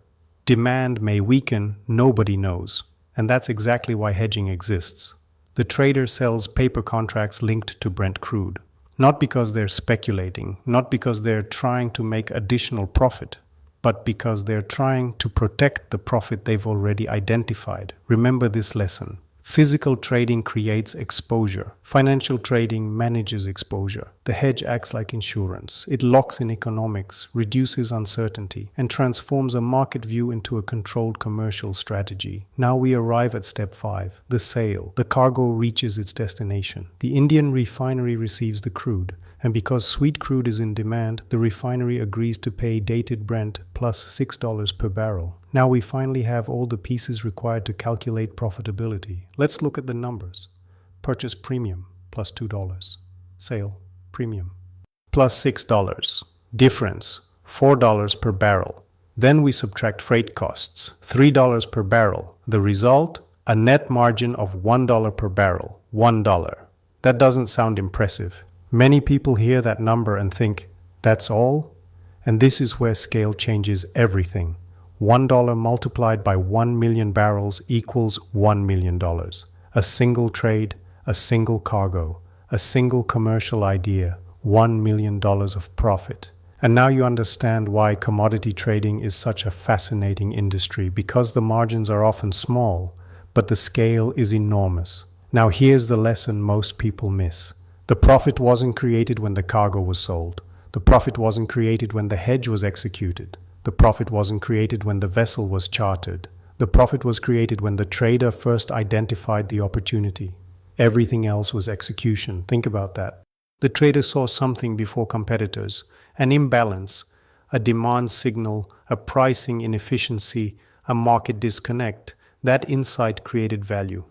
Demand may weaken, nobody knows. And that's exactly why hedging exists. The trader sells paper contracts linked to Brent crude. Not because they're speculating, not because they're trying to make additional profit, but because they're trying to protect the profit they've already identified. Remember this lesson. Physical trading creates exposure. Financial trading manages exposure. The hedge acts like insurance. It locks in economics, reduces uncertainty, and transforms a market view into a controlled commercial strategy. Now we arrive at step 5, the sale. The cargo reaches its destination. The Indian refinery receives the crude. And because sweet crude is in demand, the refinery agrees to pay dated Brent plus $6 per barrel. Now we finally have all the pieces required to calculate profitability. Let's look at the numbers. Purchase premium plus $2. Sale premium plus $6. Difference $4 per barrel. Then we subtract freight costs, $3 per barrel. The result? A net margin of $1 per barrel. $1. That doesn't sound impressive. Many people hear that number and think, that's all? And this is where scale changes everything. $1 multiplied by 1 million barrels equals $1 million. A single trade, a single cargo, a single commercial idea, $1 million of profit. And now you understand why commodity trading is such a fascinating industry, because the margins are often small, but the scale is enormous. Now here's the lesson most people miss. The profit wasn't created when the cargo was sold. The profit wasn't created when the hedge was executed. The profit wasn't created when the vessel was chartered. The profit was created when the trader first identified the opportunity. Everything else was execution. Think about that. The trader saw something before competitors, an imbalance, a demand signal, a pricing inefficiency, a market disconnect. That insight created value.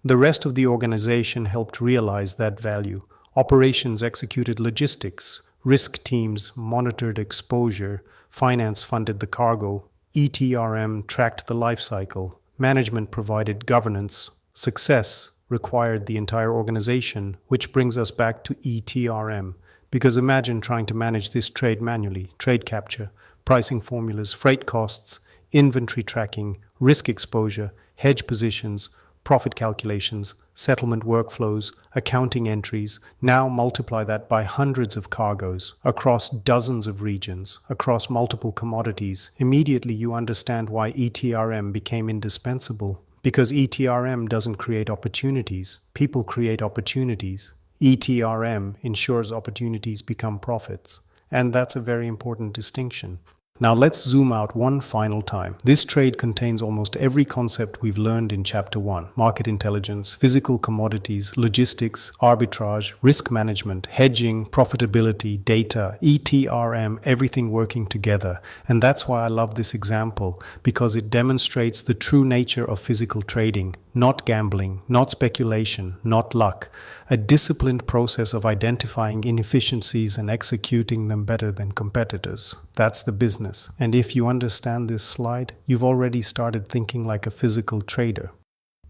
The rest of the organization helped realize that value. Operations executed logistics, risk teams monitored exposure, finance funded the cargo, ETRM tracked the lifecycle, management provided governance, success required the entire organization, which brings us back to ETRM. Because imagine trying to manage this trade manually, trade capture, pricing formulas, freight costs, inventory tracking, risk exposure, hedge positions, profit calculations, settlement workflows, accounting entries. Now multiply that by hundreds of cargoes, across dozens of regions, across multiple commodities. Immediately you understand why ETRM became indispensable. Because ETRM doesn't create opportunities, people create opportunities. ETRM ensures opportunities become profits. And that's a very important distinction. Now let's zoom out one final time. This trade contains almost every concept we've learned in Chapter 1. Market intelligence, physical commodities, logistics, arbitrage, risk management, hedging, profitability, data, ETRM, everything working together. And that's why I love this example, because it demonstrates the true nature of physical trading. Not gambling, not speculation, not luck. A disciplined process of identifying inefficiencies and executing them better than competitors. That's the business. And if you understand this slide, you've already started thinking like a physical trader.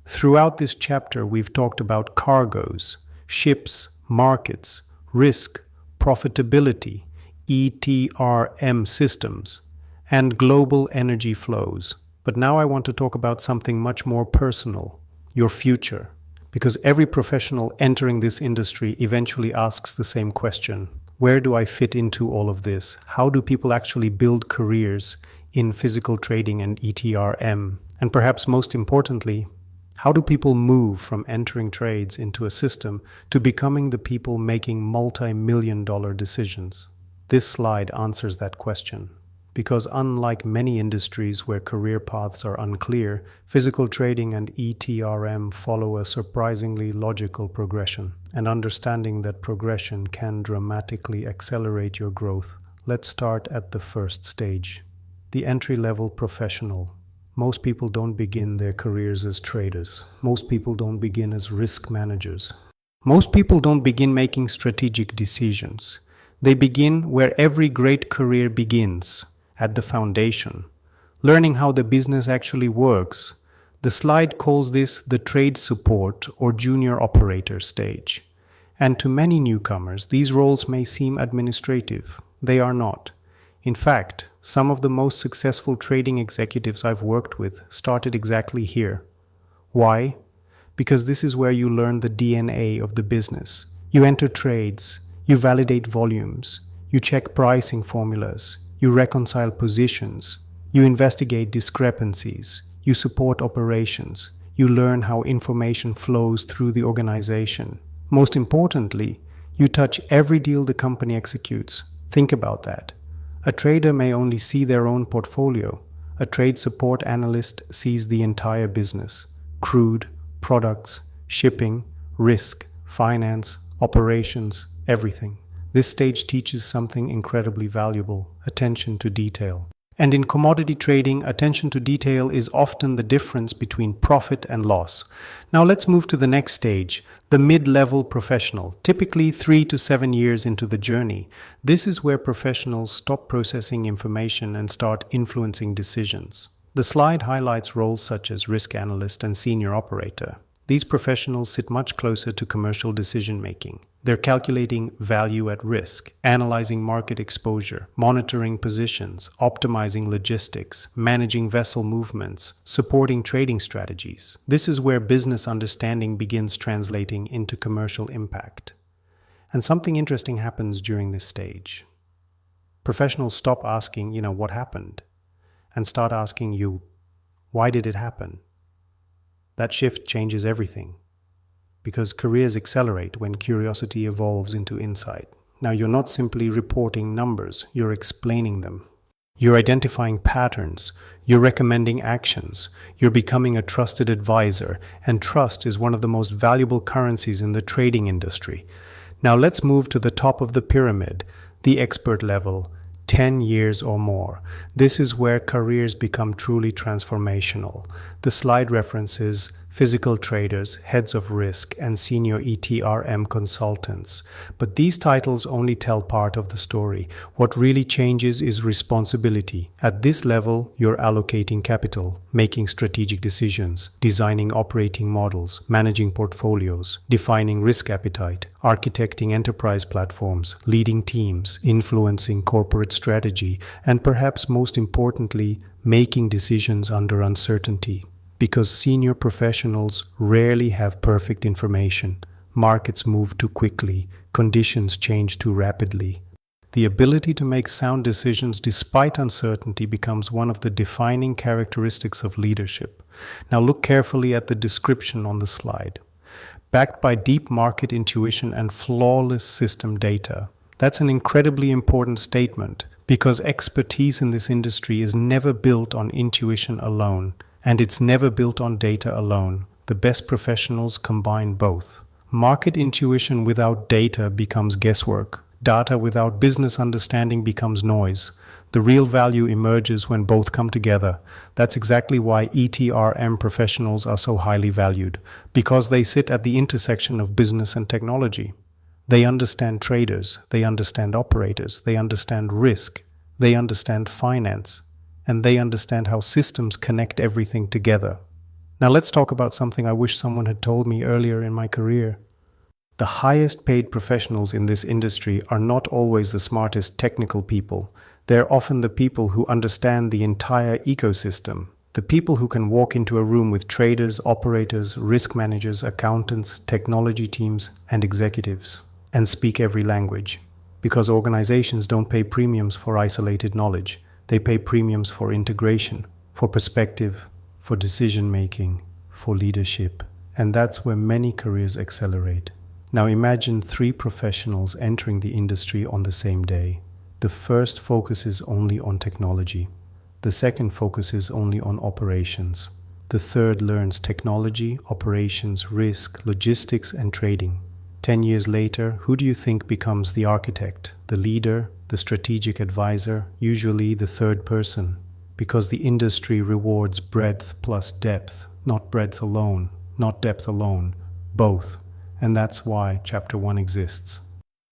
Throughout this chapter, we've talked about cargoes, ships, markets, risk, profitability, ETRM systems, and global energy flows. But now I want to talk about something much more personal, your future. Because every professional entering this industry eventually asks the same question. Where do I fit into all of this? How do people actually build careers in physical trading and ETRM? And perhaps most importantly, how do people move from entering trades into a system to becoming the people making multi-million-dollar decisions? This slide answers that question. Because unlike many industries where career paths are unclear, physical trading and ETRM follow a surprisingly logical progression. And understanding that progression can dramatically accelerate your growth. Let's start at the first stage. The entry-level professional. Most people don't begin their careers as traders. Most people don't begin as risk managers. Most people don't begin making strategic decisions. They begin where every great career begins. At the foundation, learning how the business actually works. The slide calls this the trade support or junior operator stage. And to many newcomers, these roles may seem administrative. They are not. In fact, some of the most successful trading executives I've worked with started exactly here. Why? Because this is where you learn the DNA of the business. You enter trades, you validate volumes, you check pricing formulas, you reconcile positions, you investigate discrepancies, you support operations, you learn how information flows through the organization. Most importantly, you touch every deal the company executes. Think about that. A trader may only see their own portfolio. A trade support analyst sees the entire business: crude, products, shipping, risk, finance, operations, everything. This stage teaches something incredibly valuable: attention to detail. And in commodity trading, attention to detail is often the difference between profit and loss. Now let's move to the next stage, the mid-level professional, typically 3 to 7 years into the journey. This is where professionals stop processing information and start influencing decisions. The slide highlights roles such as risk analyst and senior operator. These professionals sit much closer to commercial decision-making. They're calculating value at risk, analyzing market exposure, monitoring positions, optimizing logistics, managing vessel movements, supporting trading strategies. This is where business understanding begins translating into commercial impact. And something interesting happens during this stage. Professionals stop asking, what happened? And start asking you, why did it happen? That shift changes everything. Because careers accelerate when curiosity evolves into insight. Now, you're not simply reporting numbers, you're explaining them. You're identifying patterns, you're recommending actions, you're becoming a trusted advisor, and trust is one of the most valuable currencies in the trading industry. Now let's move to the top of the pyramid, the expert level, 10 years or more. This is where careers become truly transformational. The slide references physical traders, heads of risk, and senior ETRM consultants. But these titles only tell part of the story. What really changes is responsibility. At this level, you're allocating capital, making strategic decisions, designing operating models, managing portfolios, defining risk appetite, architecting enterprise platforms, leading teams, influencing corporate strategy, and perhaps most importantly, making decisions under uncertainty. because senior professionals rarely have perfect information. Markets move too quickly, conditions change too rapidly. The ability to make sound decisions despite uncertainty becomes one of the defining characteristics of leadership. Now look carefully at the description on the slide. Backed by deep market intuition and flawless system data. That's an incredibly important statement because expertise in this industry is never built on intuition alone, and it's never built on data alone. The best professionals combine both. Market intuition without data becomes guesswork. Data without business understanding becomes noise. The real value emerges when both come together. That's exactly why ETRM professionals are so highly valued, because they sit at the intersection of business and technology. They understand traders, they understand operators, they understand risk, they understand finance, and they understand how systems connect everything together. Now let's talk about something I wish someone had told me earlier in my career. The highest paid professionals in this industry are not always the smartest technical people. They're often the people who understand the entire ecosystem. The people who can walk into a room with traders, operators, risk managers, accountants, technology teams, and executives, and speak every language. Because organizations don't pay premiums for isolated knowledge. They pay premiums for integration, for perspective, for decision-making, for leadership. And that's where many careers accelerate. Now imagine 3 professionals entering the industry on the same day. The first focuses only on technology. The second focuses only on operations. The third learns technology, operations, risk, logistics, and trading. 10 years later, who do you think becomes the architect, the leader, the strategic advisor, usually the third person? Because the industry rewards breadth plus depth, not breadth alone, not depth alone, both. And that's why Chapter 1 exists.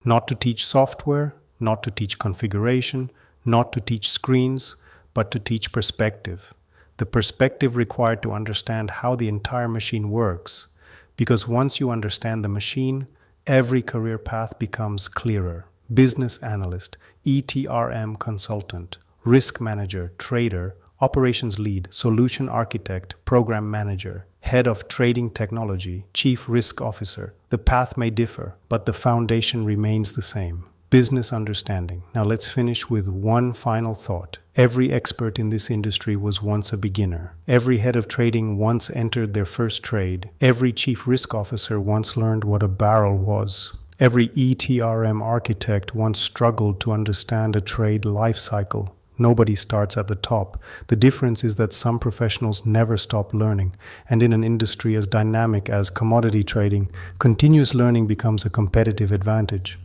Not to teach software, not to teach configuration, not to teach screens, but to teach perspective. The perspective required to understand how the entire machine works. Because once you understand the machine, every career path becomes clearer. Business analyst, ETRM consultant, risk manager, trader, operations lead, solution architect, program manager, head of trading technology, chief risk officer. The path may differ, but the foundation remains the same. Business understanding. Now let's finish with one final thought. Every expert in this industry was once a beginner. Every head of trading once entered their first trade. Every chief risk officer once learned what a barrel was. Every ETRM architect once struggled to understand a trade lifecycle. Nobody starts at the top. The difference is that some professionals never stop learning. And in an industry as dynamic as commodity trading, continuous learning becomes a competitive advantage.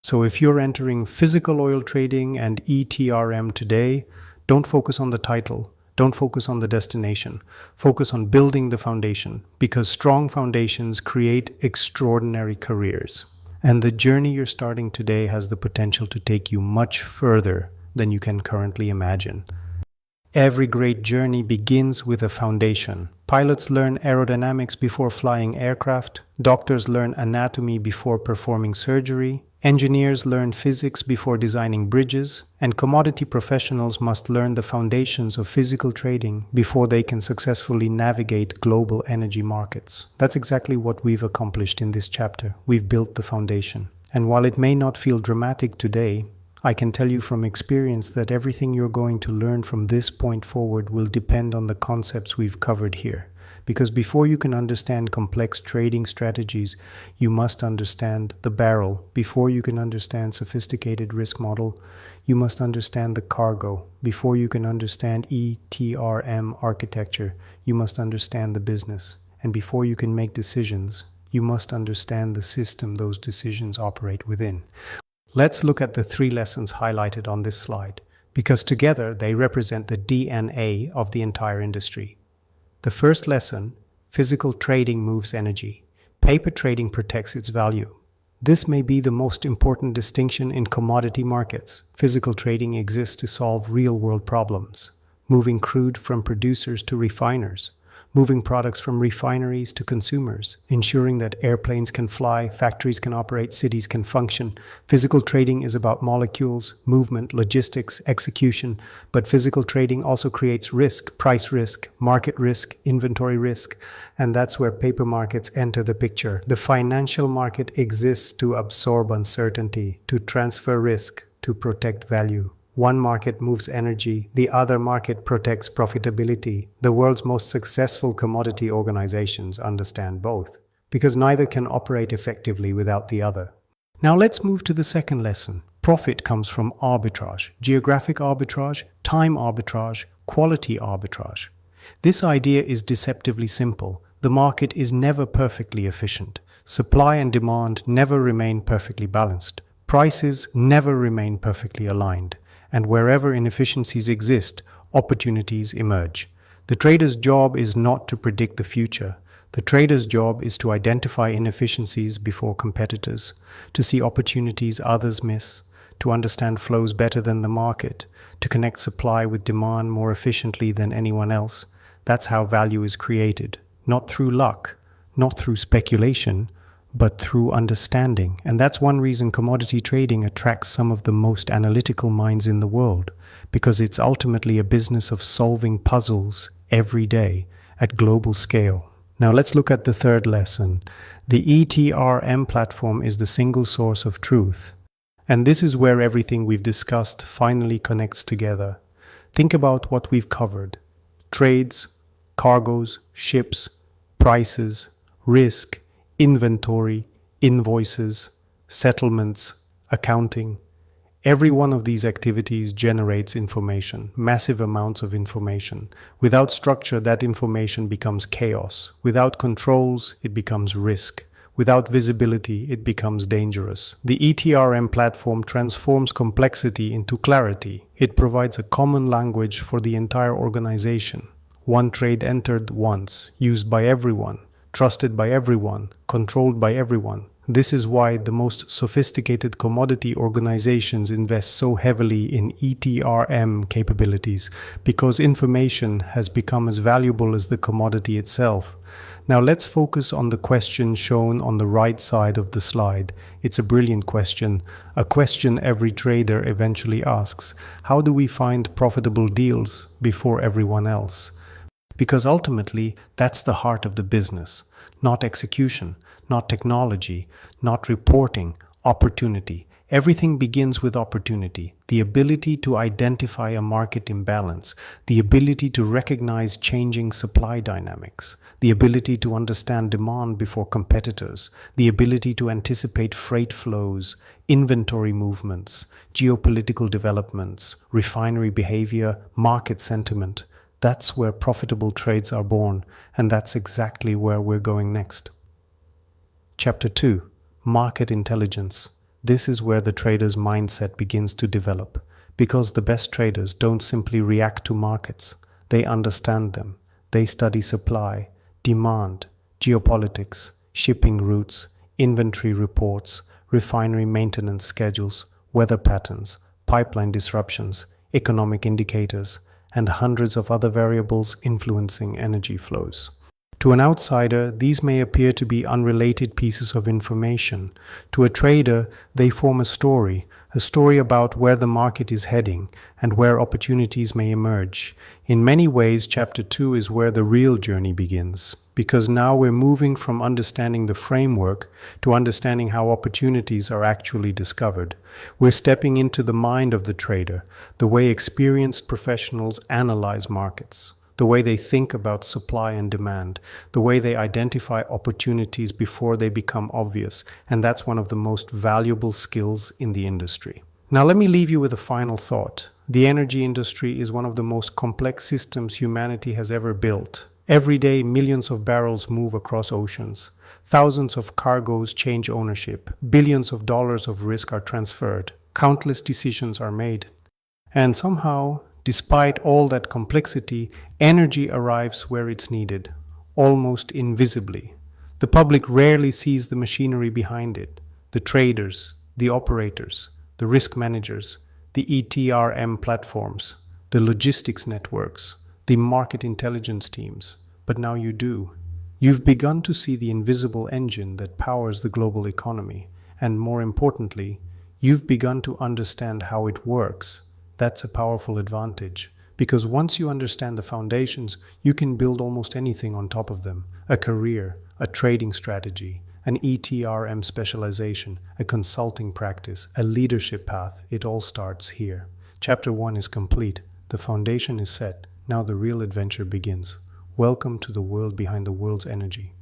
So if you're entering physical oil trading and ETRM today, don't focus on the title. Don't focus on the destination. Focus on building the foundation, because strong foundations create extraordinary careers. And the journey you're starting today has the potential to take you much further than you can currently imagine. Every great journey begins with a foundation. Pilots learn aerodynamics before flying aircraft. Doctors learn anatomy before performing surgery. Engineers learn physics before designing bridges. And commodity professionals must learn the foundations of physical trading before they can successfully navigate global energy markets. That's exactly what we've accomplished in this chapter. We've built the foundation. And while it may not feel dramatic today, I can tell you from experience that everything you're going to learn from this point forward will depend on the concepts we've covered here. Because before you can understand complex trading strategies, you must understand the barrel. Before you can understand sophisticated risk model, you must understand the cargo. Before you can understand ETRM architecture, you must understand the business. And before you can make decisions, you must understand the system those decisions operate within. Let's look at the 3 lessons highlighted on this slide, because together they represent the DNA of the entire industry. The first lesson, physical trading moves energy. Paper trading protects its value. This may be the most important distinction in commodity markets. Physical trading exists to solve real-world problems, moving crude from producers to refiners, moving products from refineries to consumers, ensuring that airplanes can fly, factories can operate, cities can function. Physical trading is about molecules, movement, logistics, execution, but physical trading also creates risk, price risk, market risk, inventory risk, and that's where paper markets enter the picture. The financial market exists to absorb uncertainty, to transfer risk, to protect value. One market moves energy, the other market protects profitability. The world's most successful commodity organizations understand both, because neither can operate effectively without the other. Now let's move to the second lesson. Profit comes from arbitrage, geographic arbitrage, time arbitrage, quality arbitrage. This idea is deceptively simple. The market is never perfectly efficient. Supply and demand never remain perfectly balanced. Prices never remain perfectly aligned. And wherever inefficiencies exist, opportunities emerge. The trader's job is not to predict the future. The trader's job is to identify inefficiencies before competitors, to see opportunities others miss, to understand flows better than the market, to connect supply with demand more efficiently than anyone else. That's how value is created, not through luck, not through speculation, but through understanding. And that's one reason commodity trading attracts some of the most analytical minds in the world, because it's ultimately a business of solving puzzles every day at global scale. Now let's look at the third lesson. The ETRM platform is the single source of truth. And this is where everything we've discussed finally connects together. Think about what we've covered: trades, cargoes, ships, prices, risk, inventory, invoices, settlements, accounting. Every one of these activities generates information, massive amounts of information. Without structure, that information becomes chaos. Without controls, it becomes risk. Without visibility, it becomes dangerous. The ETRM platform transforms complexity into clarity. It provides a common language for the entire organization. One trade entered once, used by everyone, trusted by everyone, controlled by everyone. This is why the most sophisticated commodity organizations invest so heavily in ETRM capabilities, because information has become as valuable as the commodity itself. Now let's focus on the question shown on the right side of the slide. It's a brilliant question, a question every trader eventually asks. How do we find profitable deals before everyone else? Because ultimately, that's the heart of the business. Not execution, not technology, not reporting, opportunity. Everything begins with opportunity, the ability to identify a market imbalance, the ability to recognize changing supply dynamics, the ability to understand demand before competitors, the ability to anticipate freight flows, inventory movements, geopolitical developments, refinery behavior, market sentiment. That's where profitable trades are born, and that's exactly where we're going next. Chapter 2. Market Intelligence. This is where the trader's mindset begins to develop, because the best traders don't simply react to markets. They understand them. They study supply, demand, geopolitics, shipping routes, inventory reports, refinery maintenance schedules, weather patterns, pipeline disruptions, economic indicators, and hundreds of other variables influencing energy flows. To an outsider, these may appear to be unrelated pieces of information. To a trader, they form a story about where the market is heading and where opportunities may emerge. In many ways, Chapter 2 is where the real journey begins, because now we're moving from understanding the framework to understanding how opportunities are actually discovered. We're stepping into the mind of the trader, the way experienced professionals analyze markets, the way they think about supply and demand, the way they identify opportunities before they become obvious, and that's one of the most valuable skills in the industry. Now let me leave you with a final thought. The energy industry is one of the most complex systems humanity has ever built. Every day, millions of barrels move across oceans. Thousands of cargoes change ownership. Billions of dollars of risk are transferred. Countless decisions are made. And somehow, despite all that complexity, energy arrives where it's needed, almost invisibly. The public rarely sees the machinery behind it, the traders, the operators, the risk managers, the ETRM platforms, the logistics networks, the market intelligence teams. but now you do. You've begun to see the invisible engine that powers the global economy, and more importantly, you've begun to understand how it works. That's a powerful advantage, because once you understand the foundations, you can build almost anything on top of them: a career, a trading strategy, an ETRM specialization, a consulting practice, a leadership path. It all starts here. Chapter 1 is complete. The foundation is set. Now the real adventure begins. Welcome to the world behind the world's energy.